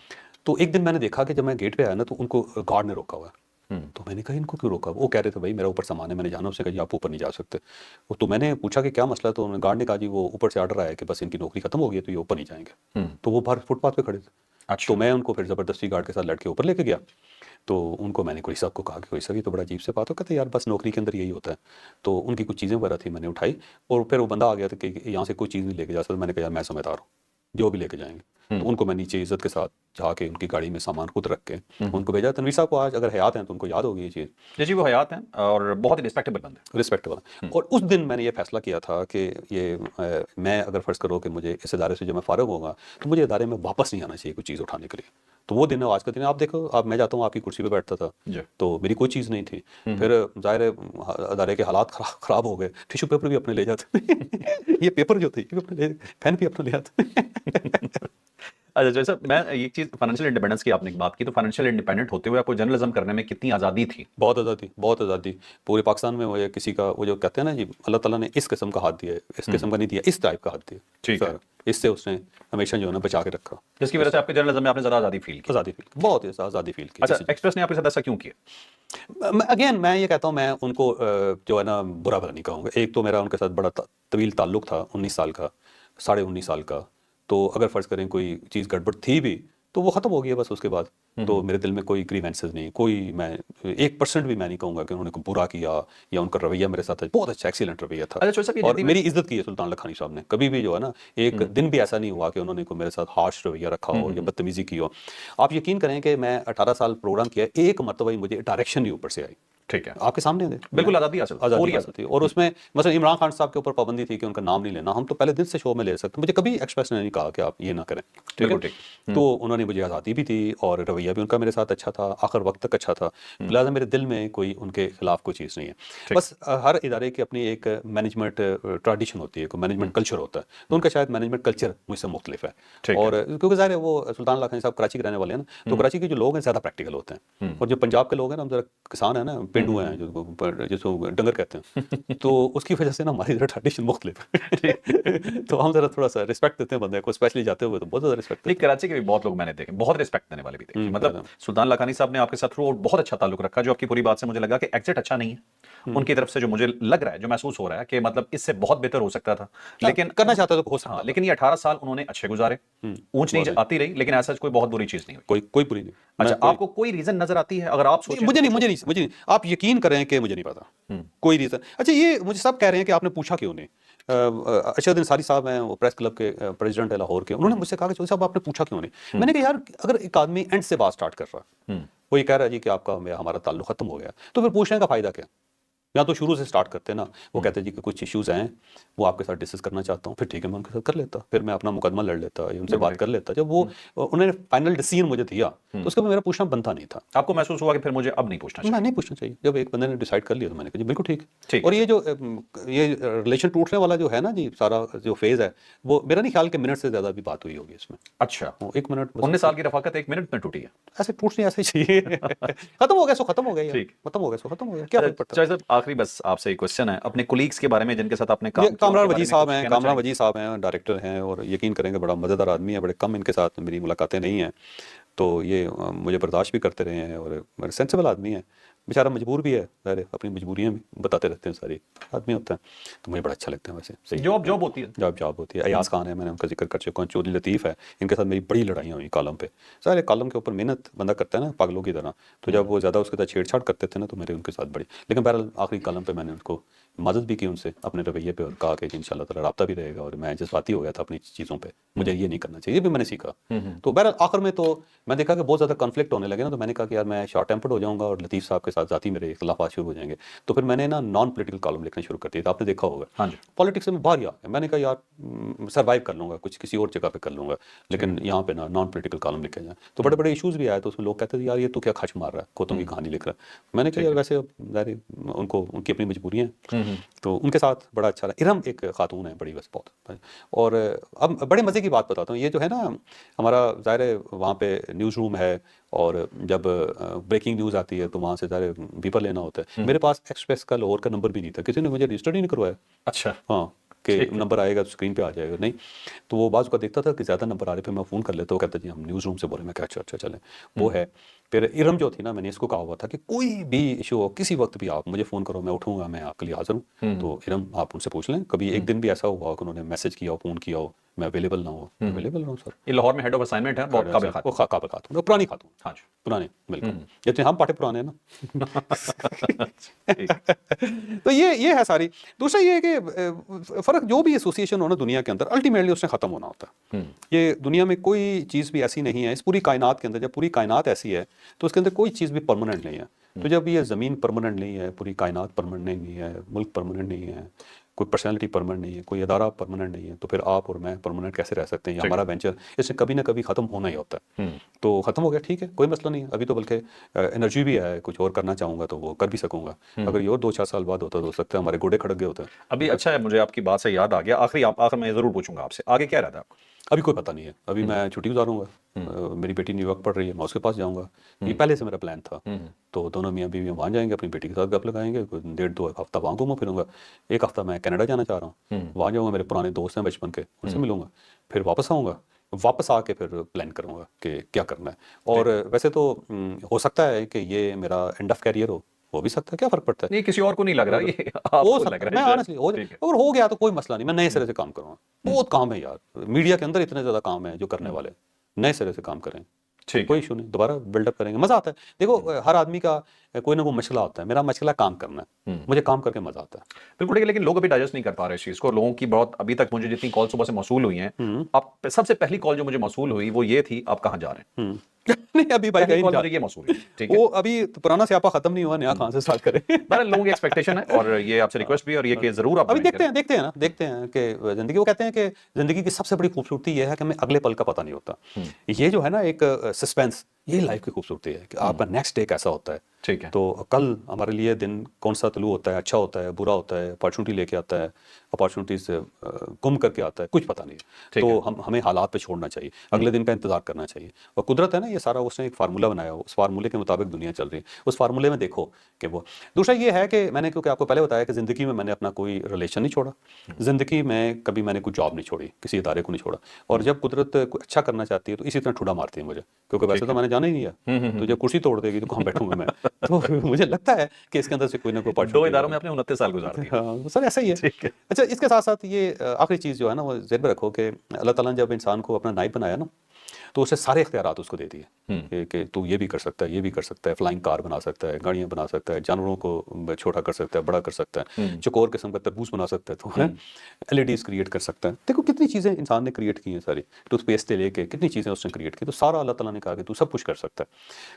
तो एक दिन मैंने देखा कि जब मैं गेट पे आया ना तो उनको गार्ड ने रोका हुआ है। तो मैंने कहा इनको क्यों रोका? वो कह रहे थे भाई मेरा ऊपर सामान है, मैंने जाना। उसने कहा जी आप ऊपर नहीं जा सकते। तो मैंने पूछा कि क्या मसला, तो गार्ड ने कहा जी वो ऊपर से ऑर्डर आया कि बस इनकी नौकरी खत्म हो गई है तो ये ऊपर नहीं जाएंगे। तो वो बाहर फुटपाथ पे खड़े थे। अच्छा। तो मैं उनको फिर ज़बरदस्ती गार्ड के साथ लड़के ऊपर लेके गया। तो उनको मैंने कोई साहब को कहा कि कोई साहब ये तो बड़ा अजीब से बात हो, कहते यार बस नौकरी के अंदर यही होता है। तो उनकी कुछ चीज़ें वगैरह थी, मैंने उठाई और फिर वो बंदा आ गया था कि यहाँ से कोई चीज़ नहीं लेके जा सकता। मैंने कहा यार मैं समझदार हूँ, जो भी लेके जाएंगे। तो उनको मैं नीचे इज्जत के साथ जाके उनकी गाड़ी में सामान खुद रख के उनको भेजा। तनवीर साहब को आज अगर हयात हैं तो उनको याद होगी ये चीज़। जी वो हयात हैं और बहुत ही रिस्पेक्टेबल बंदे, रिस्पेक्टेबल। और उस दिन मैंने ये फैसला किया था कि ये मैं अगर फ़र्ज़ करो कि मुझे इस इदारे से जब मैं फ़ारिग होगा तो मुझे इदारे में वापस नहीं आना चाहिए कोई चीज़ उठाने के लिए। तो वो दिन है, आज का दिन। आप देखो, आप मैं जाता हूँ आपकी कुर्सी पे बैठता था तो मेरी कोई चीज़ नहीं थी। फिर ज़ाहिर है अदारे के हालात ख़राब हो गए, टिश्यू पेपर भी अपने ले जाते ये पेपर जो थे ये अपने पेन भी अपने ले जाते। अच्छा जैसे मैं एक चीज़ फाइनेंशियल इंडिपेंडेंस की आपने बात की, तो फाइनेंशियल इंडिपेंडेंट होते हुए आपको जर्नलिज्म करने में कितनी आज़ादी थी? बहुत आज़ादी पूरे पाकिस्तान में। वो किसी का वो जो कहते हैं ना जी अल्लाह ताला ने इस किस्म का हाथ दिया है, इस किस्म का नहीं दिया, इस टाइप का हाथ दिया। ठीक है, इससे उसने हमेशा जो है ना बचा के रखा, जिसकी वजह से आपके जर्नलिज्म में आपने ज़्यादा आज़ादी फील की। बहुत आज़ादी फील की। अच्छा एक्सप्रेस ने आपके साथ ऐसा क्यों किया? अगेन मैं ये कहता हूँ, मैं उनको जो है ना बुरा भला नहीं कहूँगा। एक तो मेरा उनके साथ बड़ा तवील ताल्लुक था, 19 साल का, 19.5 साल का। तो अगर फ़र्ज़ करें कोई चीज़ गड़बड़ थी भी तो वो ख़त्म हो गई है बस उसके बाद। तो मेरे दिल में कोई ग्रीवेंसेस नहीं, कोई मैं 1% भी मैं नहीं कहूँगा कि उन्होंने कोई बुरा किया या उनका रवैया मेरे साथ बहुत अच्छा एक्सीलेंट रवैया था। अच्छा साहब, ये और जल्दी मेरी इज्जत की है सुल्तान लखानी साहब ने, कभी भी जो है ना एक दिन भी ऐसा नहीं हुआ कि उन्होंने कोई मेरे साथ हार्श रवैया रखा हो या बदतमीजी की हो। आप यकीन करें कि मैं 18 साल प्रोग्राम किया, एक मरतबा ही मुझे डायरेक्शन नहीं ऊपर से आई, ठीक है, आपके सामने है, बिल्कुल आज़ादी हासिल, आज़ादी पूरी हासिल थी। और उसमें मतलब इमरान खान साहब के ऊपर पाबंदी थी कि उनका नाम नहीं लेना, हम तो पहले दिन से शो में ले सकते, मुझे कभी एक्सप्रेस ने नहीं कहा कि आप ये ना करें, ठीक बिल्कुल है। ठीक। तो उन्होंने मुझे आज़ादी भी दी और रवैया भी उनका मेरे साथ अच्छा था, आखिर वक्त तक अच्छा था, लिहाजा मेरे दिल में कोई उनके खिलाफ कोई चीज़ नहीं है। बस हर इदारे की अपनी एक मैनेजमेंट ट्रेडिशन होती है, कोई मैनेजमेंट कल्चर होता है, तो उनका शायद मैनेजमेंट कल्चर मुझसे मुख्तलिफ है। ठीक है। और क्योंकि ज़ाहिर है वो सुल्तान लखानी साहब कराची के रहने वाले हैं ना, तो कराची के जो लोग हैं ज़्यादा प्रैक्टिकल होते हैं, और जो पंजाब के लोग हैं ना, हम जरा किसान है ना, पेंडू हैं जिसको डंगर कहते हैं, तो उसकी वजह से ना हमारी जरा ट्रेडिशन मुख्तलिफ है। तो हम जरा थोड़ा सा रिस्पेक्ट देते हैं बंदे को, स्पेशली जाते हुए तो बहुत ज़्यादा रिस्पेक्ट। नहीं, कराची के भी बहुत लोग मैंने देखे, बहुत रिस्पेक्ट देने वाले भी देखे, मतलब सुल्तान लखानी साहब ने आपके साथ थ्रू बहुत अच्छा ताल्लुक रखा, जो आपकी पूरी बात से मुझे लगा कि एग्जिट अच्छा नहीं है उनकी तरफ से, जो मुझे लग रहा है, जो महसूस हो रहा है कि मतलब इससे बहुत बेहतर हो सकता था, लेकिन करना चाहता तो हो सकता हाँ, लेकिन ये 18 साल उन्होंने अच्छे गुजारे, ऊंच नीच आती रही, लेकिन ऐसा कोई बहुत बुरी चीज नहीं हुई। कोई बुरी नहीं। अच्छा, आपको कोई रीजन नजर आती है अगर आप सोचें? मुझे नहीं, आप यकीन करें कि मुझे नहीं पता कोई रीज़न। अच्छा, ये मुझे सब कह रहे हैं कि आपने पूछा क्यों नहीं। अरशद अंसारी साहब हैं, वो प्रेस क्लब के प्रेसिडेंट है लाहौर के, उन्होंने मुझसे कहा कि चौधरी साहब आपने पूछा क्यों नहीं। मैंने कहा यार, अगर एक आदमी एंड से बात स्टार्ट कर रहा है, वो ये कह रहा है जी कि आपका हमारा ताल्लुक खत्म हो गया, तो फिर पूछने का फायदा क्या। या तो शुरू से स्टार्ट करते ना, वो कहते जी कि कुछ इश्यूज हैं, वो आपके साथ डिस्कस करना चाहता हूँ, फिर ठीक है मैं उनके साथ कर लेता, फिर मैं अपना मुकदमा लड़ लेता या उनसे बात कर लेता। जब वो उन्होंने फाइनल डिसीजन मुझे दिया, तो उसके बाद मेरा पूछना बनता नहीं था। आपको महसूस हुआ कि फिर मुझे अब नहीं पूछना चाहिए? मैं नहीं पूछना चाहिए। जब एक बंदे ने डिसाइड कर लिया तो मैंने कहा जी बिल्कुल ठीक ठीक। और ये जो ये रिलेशन टूटने वाला जो है ना जी, सारा जो फेज है, वो मेरा नहीं ख्याल कि मिनट से ज्यादा भी बात हुई होगी इसमें। अच्छा, 1 मिनट, 19 साल की रफाकत 1 मिनट में टूटी है? ऐसे टूटनी ऐसे ही चाहिए। खत्म हो गया सो खत्म हो गया यार, ठीक। खत्म हो गया सो खत्म हो गया, क्या फर्क पड़ता है। चाहे साहब, आखिरी बस आपसे एक क्वेश्चन है, अपने कोलीग्स के बारे में जिनके साथ आपने काम ये किया, कामरान उनके बारे वजी में साहब कुछ हैं, कहना कामरान चाहेंगे? वजी साहब हैं, डायरेक्टर हैं, और यकीन करेंगे बड़ा मज़ेदार आदमी है, बड़े कम इनके साथ मेरी मुलाकातें नहीं हैं, तो ये मुझे बर्दाश्त भी करते रहे हैं, और बड़े सेंसिबल आदमी है, बेचारा मजबूर भी है, ज़ाहिर है अपनी मजबूरियाँ भी बताते रहते हैं, सारी आदमी होता है, तो मुझे बड़ा अच्छा लगता है। वैसे सही जॉब होती है। जॉब होती है। अयाज खान है, मैंने उनका जिक्र कर चुका हूँ, चौधरी लतीफ़ है, इनके साथ मेरी बड़ी लड़ाइयाँ हुई कॉलम पे। सारे कॉलम के ऊपर मेहनत बंदा करता है ना पागलों की तरह, तो जब वो ज़्यादा उसके साथ छेड़छाड़ करते थे ना, तो मेरे उनके साथ बड़ी, लेकिन बहरहाल आखिरी कॉलम पे मैंने उनको मदद भी की उनसे अपने रवैये पे, और कहा कि इंशाल्लाह ताला राब्ता भी रहेगा, और मैं जज्बाती हो गया था अपनी चीज़ों पे, मुझे ये नहीं करना चाहिए, ये भी मैंने सीखा। तो बहरहाल आखिर में तो मैं देखा कि बहुत ज़्यादा कॉन्फ्लिक्ट होने लगे ना, तो मैंने कहा कि यार मैं शॉर्ट टेम्पर्ड हो जाऊँगा और लतीफ़ साहब के साथ ज़ाती मेरे इख्तिलाफ़ात शुरू हो जाएंगे, तो फिर मैंने ना नॉन पॉलिटिकल कॉलम लिखना शुरू कर दिया था, आपने देखा होगा। हाँ जी। पॉलिटिक्स से मैं बाहर ही आ गया, मैंने कहा यार सर्वाइव कर लूँगा, कुछ किसी और जगह पे कर लूँगा, लेकिन यहाँ पे ना नॉन पॉलिटिकल कॉलम लिखे जाए। तो बड़े बड़े इशूज़ भी आए, तो उसमें लोग कहते थे यार ये तो क्या खच मार रहा है, खोतों की कहानी लिख रहा है। मैंने कहा यार वैसे ज़ाहिर है, उनको उनकी अपनी मजबूरियाँ हैं, तो उनके साथ बड़ा अच्छा रहा। इरम एक खातून है बड़ी, बस बहुत। और अब बड़े मज़े की बात बताता हूँ, ये जो है ना हमारा ज़ाहिर है वहाँ पे न्यूज़ रूम है, और जब ब्रेकिंग न्यूज़ आती है तो वहाँ से ज़ाहिर बीपर लेना होता है। मेरे पास एक्सप्रेस का लाहौर का नंबर भी नहीं था, किसी ने मुझे रजिस्टर ही नहीं करवाया। अच्छा, हाँ, कि नंबर आएगा तो स्क्रीन पे आ जाएगा, नहीं। तो वो बाज़ को देखता था कि ज़्यादा नंबर आ रहे, फिर मैं फ़ोन कर लेता, वो कहता जी हम न्यूज़ रूम से बोले। मैं क्या अच्छा चलें, वो है। फिर इरम जो थी ना, मैंने इसको कहा हुआ था कि कोई भी इशू हो, किसी वक्त भी आप मुझे फ़ोन करो, मैं उठूँगा, मैं आपके लिए हाज़िर हूँ। तो इरम आप उनसे पूछ लें, कभी एक दिन भी ऐसा हुआ कि उन्होंने मैसेज किया हो, फ़ोन किया हो, मैं अवेलेबल ना हो, अवेलेबल रहूँ सर। ये लाहौर में हेड ऑफ असाइनमेंट है, बहुत काबिल खातून। वो काबिल खातून, पुरानी खातून। हाँ जी। पुराने, बिल्कुल, जितने हम पाटे पुराने हैं ना। ठीक। तो ये है सारी। दूसरा ये है कि फ़र्क जो भी एसोसिएशन हो ना दुनिया के अंदर, अल्टीमेटली उसने ख़त्म होना होता है। ये दुनिया में कोई चीज़ भी ऐसी नहीं है, इस पूरी कायनात के अंदर, जब पूरी कायनात ऐसी है तो उसके अंदर कोई चीज़ भी परमानेंट नहीं है। तो जब ये ज़मीन परमानेंट नहीं है, पूरी कायनात परमानेंट नहीं है, मुल्क परमानेंट नहीं है, कोई पर्सनैलिटी परमानेंट नहीं है, कोई अदारा परमानेंट नहीं है, तो फिर आप और मैं परमानेंट कैसे रह सकते हैं? हमारा वेंचर इससे कभी ना कभी ख़त्म होना ही होता है। तो ख़त्म हो गया, ठीक है, कोई मसला नहीं है। अभी तो बल्कि एनर्जी भी है, कुछ और करना चाहूँगा तो वो कर भी सकूँगा। अगर ये और 2-4 साल बाद होता तो हो सकता है हमारे गोडे खड़क गए होते हैं। अभी अच्छा है, मुझे आपकी बात से याद आ गया, आखिर में ज़रूर पूछूंगा आपसे, आगे क्या रहता है आपका? अभी कोई पता नहीं है, अभी मैं छुट्टी गुजारूंगा। मेरी बेटी न्यूयॉर्क पढ़ रही है, मैं उसके पास जाऊंगा, ये पहले से मेरा प्लान था। तो दोनों मियाँ बीवी वहाँ जाएंगे, अपनी बेटी के साथ गप लगाएंगे, 1.5-2 हफ्ता वहाँ घूमा फिरूंगा। 1 हफ्ता मैं कनाडा जाना चाह रहा हूँ, वहाँ जाऊँगा, मेरे पुराने दोस्त हैं बचपन के, उनसे मिलूंगा, फिर वापस आऊँगा, वापस आके फिर प्लान करूँगा कि क्या करना है। और वैसे तो हो सकता है कि ये मेरा एंड ऑफ कैरियर हो भी सकता है, क्या फर्क पड़ता है। नहीं, किसी और को नहीं लग रहा, ये हो आपको सकता लग है, रहा मैं है। ऑनेस्टली हो ठीक है। अगर हो गया तो कोई मसला नहीं, मैं नए सिरे से काम करूँगा। बहुत काम है यार, मीडिया के अंदर इतने ज़्यादा काम है जो करने वाले, नए सिरे से काम करें। ٹھیک ہے. کوئی ایشو نہیں, دوبارہ بلڈ اپ کریں گے, مزہ آتا ہے. دیکھو ہر آدمی کا کوئی نہ کوئی مشغلہ ہوتا ہے, میرا مشغلہ کام کرنا ہے, مجھے کام کر کے مزہ آتا ہے. بالکل ٹھیک ہے, لیکن لوگ ابھی ڈائجسٹ نہیں کر پا رہے اس چیز کو. لوگوں کی بہت ابھی تک مجھے جتنی کال صبح سے موصول ہوئی ہیں, آپ سب سے پہلی کال جو مجھے موصول ہوئی وہ یہ تھی, آپ کہاں جا رہے ہیں؟ نہیں ابھی بھائی پہلی کہیں کال نہیں مجھے یہ موصول ہوئی. ٹھیک جا, ہے, وہ ابھی پرانا سیاپا ختم نہیں ہوا, نیا کہاں سے اسٹارٹ کریں. بہرحال لوگوں کی ایکسپیکٹیشن ہے, اور یہ آپ سے ریکویسٹ بھی ہے, اور یہ کہ ضرور آپ ابھی join کریں. دیکھتے ہیں کہ زندگی, وہ کہتے ہیں کہ زندگی کی سب سے بڑی خوبصورتی یہ ہے کہ ہمیں اگلے پل کا پتہ نہیں ہوتا. یہ جو ہے نا ایک سسپینس, یہ لائف کی خوبصورتی ہے کہ آپ کا نیکسٹ ڈے کیسا ہوتا ہے. ٹھیک ہے, تو کل ہمارے لیے دن کون سا طلوع ہوتا ہے, اچھا ہوتا ہے, برا ہوتا ہے, اپارچونیٹی لے کے آتا ہے, اپارچونیٹی سے گم کر کے آتا ہے, کچھ پتہ نہیں ہے. تو ہمیں حالات پہ چھوڑنا چاہیے, اگلے دن کا انتظار کرنا چاہیے. اور قدرت ہے نا, یہ سارا اس نے ایک فارمولہ بنایا ہو, اس فارمولے کے مطابق دنیا چل رہی ہے. اس فارمولے میں دیکھو کہ وہ دوسرا یہ ہے کہ میں نے کیونکہ آپ کو پہلے بتایا کہ زندگی میں نے اپنا کوئی ریلیشن نہیں چھوڑا, زندگی میں کبھی میں نے کوئی جاب نہیں چھوڑی, کسی ادارے کو نہیں چھوڑا. اور جب قدرت کوئی اچھا کرنا چاہتی ہے تو اسی طرح ٹھوڈا مارتی ہے مجھے, کیونکہ ویسے تو میں نے جانا ہی نہیں ہے. تو جب کرسی توڑ دے گی تو کہاں بیٹھوں گا میں. تو مجھے لگتا ہے کہ اس کے اندر سے کوئی نہ کوئی 2 اداروں میں آپ نے 29 سال گزار دیے. ہاں سر ایسا ہی ہے. اچھا اس کے ساتھ ساتھ یہ آخری چیز جو ہے نا وہ ذہن میں رکھو کہ اللہ تعالیٰ نے جب انسان کو اپنا نائب بنایا نا تو اسے سارے اختیارات اس کو دے دیے کہ تو یہ بھی کر سکتا ہے, یہ بھی کر سکتا ہے, فلائنگ کار بنا سکتا ہے, گاڑیاں بنا سکتا ہے, جانوروں کو چھوٹا کر سکتا ہے, بڑا کر سکتا ہے, چکور قسم کا تربوز بنا سکتا ہے, تو LEDs کریٹ کر سکتا ہے. دیکھو کتنی چیزیں انسان نے کریٹ کی ہیں ساری, ٹوتھ پیسٹ سے لے کے کتنی چیزیں اس نے کریٹ کی. تو سارا اللہ تعالیٰ نے کہا کہ تو سب کچھ کر سکتا ہے,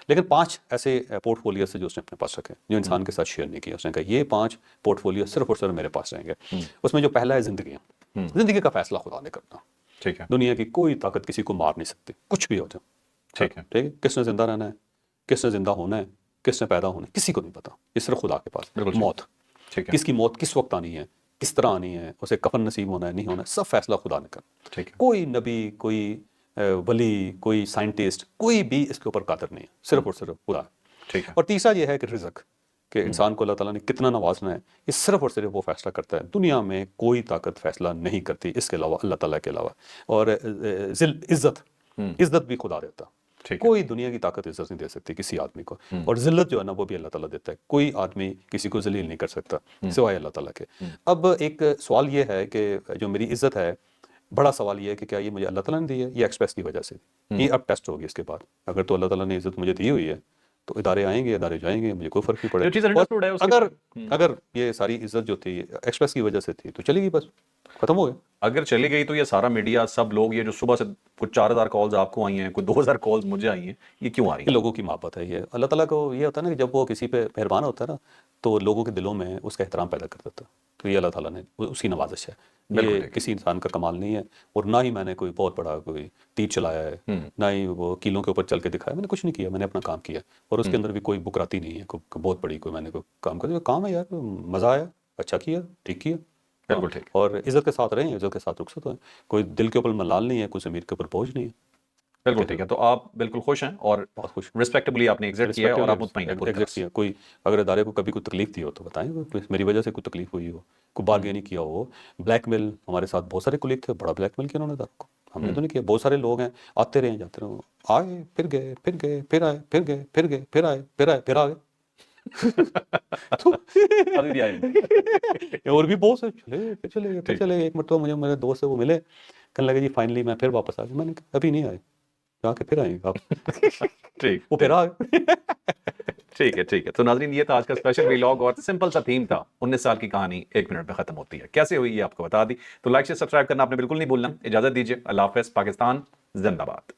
لیکن 5 ایسے پورٹ فولیو سے جو اس نے اپنے پاس رکھے جو انسان کے ساتھ شیئر نہیں کیا. اس نے کہا یہ 5 پورٹ فولیو صرف اور صرف میرے پاس رہیں گے. اس میں جو پہلا ہے زندگی کا فیصلہ خدا نے کرنا. ٹھیک ہے, دنیا کی کوئی طاقت کسی کو مار نہیں سکتی, کچھ بھی ہو جائے. ٹھیک ہے, ٹھیک ہے, کس نے زندہ رہنا ہے, کس نے زندہ ہونا ہے, کس نے پیدا ہونا ہے, کسی کو نہیں پتا, یہ صرف خدا کے پاس. موت, ٹھیک ہے, کس کی موت کس وقت آنی ہے, کس طرح آنی ہے, اسے کفن نصیب ہونا ہے نہیں ہونا ہے, سب فیصلہ خدا نے کرنا. ٹھیک ہے, کوئی نبی, کوئی ولی, کوئی سائنٹسٹ, کوئی بھی اس کے اوپر قادر نہیں ہے, صرف اور صرف خدا. ٹھیک ہے, اور تیسرا یہ ہے کہ رزق, کہ انسان کو اللہ تعالیٰ نے کتنا نوازنا ہے, یہ صرف اور صرف وہ فیصلہ کرتا ہے. دنیا میں کوئی طاقت فیصلہ نہیں کرتی اس کے علاوہ, اللہ تعالیٰ کے علاوہ. اور عزت بھی خدا دیتا, کوئی دنیا کی طاقت عزت نہیں دے سکتی کسی آدمی کو. اور ذلت جو ہے نا وہ بھی اللہ تعالیٰ دیتا ہے, کوئی آدمی کسی کو ذلیل نہیں کر سکتا سوائے اللہ تعالیٰ کے. اب ایک سوال یہ ہے کہ جو میری عزت ہے, بڑا سوال یہ ہے کہ کیا یہ مجھے اللہ تعالیٰ نے دی ہے یا ایکسپریس کی وجہ سے. یہ اب ٹیسٹ ہوگی اس کے بعد. اگر تو اللہ تعالیٰ نے عزت مجھے دی ہوئی ہے تو ادارے آئیں گے, ادارے جائیں گے, مجھے کوئی فرق نہیں پڑے. اگر یہ ساری عزت جو تھی ایکسپریس کی وجہ سے تھی تو چلی گئی, بس ختم ہو گیا. اگر چلی گئی تو یہ سارا میڈیا, سب لوگ, یہ جو صبح سے کچھ 4000 کالز آپ کو آئی ہیں, کوئی 2000 کالز مجھے آئی ہیں, یہ کیوں آ رہی ہیں؟ لوگوں کی محبت ہے. یہ اللہ تعالیٰ کو یہ ہوتا ہے نا کہ جب وہ کسی پہ مہربان ہوتا ہے نا تو لوگوں کے دلوں میں اس کا احترام پیدا کر دیتا ہے. تو یہ اللہ تعالیٰ نے اس کی نوازش ہے, یہ کسی انسان کا کمال نہیں ہے. اور نہ ہی میں نے کوئی بہت بڑا کوئی تیر چلایا ہے, نہ ہی وہ کیلوں کے اوپر چل کے دکھایا. میں نے کچھ نہیں کیا, میں نے اپنا کام کیا, اور اس کے اندر بھی کوئی بکراتی نہیں ہے, کوئی بہت بڑی کوئی میں نے کوئی کام کر دیا. کام ہے یار, مزہ آیا, اچھا کیا, ٹھیک کیا. بالکل ٹھیک. اور عزت کے ساتھ رہیں, عزت کے ساتھ رخصت ہوئیں. کوئی دل کے اوپر ملال نہیں ہے, کوئی ضمیر کے اوپر بوجھ نہیں ہے. بالکل ٹھیک ہے. تو آپ بالکل خوش ہیں اور بہت خوش, ریسپیکٹبلی آپ نے ایگزٹ کیا ہے اور آپ مطمئن ہیں پوری طرح سے. کوئی اگر ادارے کو کبھی کوئی تکلیف دی ہو تو بتائیں, میری وجہ سے کوئی تکلیف ہوئی ہو, کوئی بارگیننگ کیا ہو. بلیک میل, ہمارے ساتھ بہت سارے کولیگ تھے, بڑا بلیک میل کیا انہوں نے اداروں کو, ہم نے تو نہیں کیا. بہت سارے لوگ ہیں, آتے رہے جاتے رہے, آئے پھر گئے, پھر گئے, پھر آئے, پھر گئے, پھر گئے, پھر آئے, پھر آئے, پھر آ گئے. اور بھی بہت سے چلے گئے. ایک مرتبہ مجھے میرے دوست سے وہ ملے, کہنے لگے جی فائنلی میں پھر واپس آ گیا. میں نے کہا ابھی نہیں آئے, جا کے پھر آئیں گے آپ. ٹھیک, وہ پھر آ گئے. ٹھیک ہے, ٹھیک ہے. تو ناظرین یہ تھا آج کا اسپیشل ویلاگ, اور سمپل سا تھیم تھا, 19 سال کی کہانی 1 منٹ میں ختم ہوتی ہے. کیسے ہوئی یہ آپ کو بتا دی. تو لائک سے سبسکرائب کرنا آپ نے بالکل نہیں بھولنا. اجازت دیجیے, اللہ حافظ. پاکستان زندہ باد.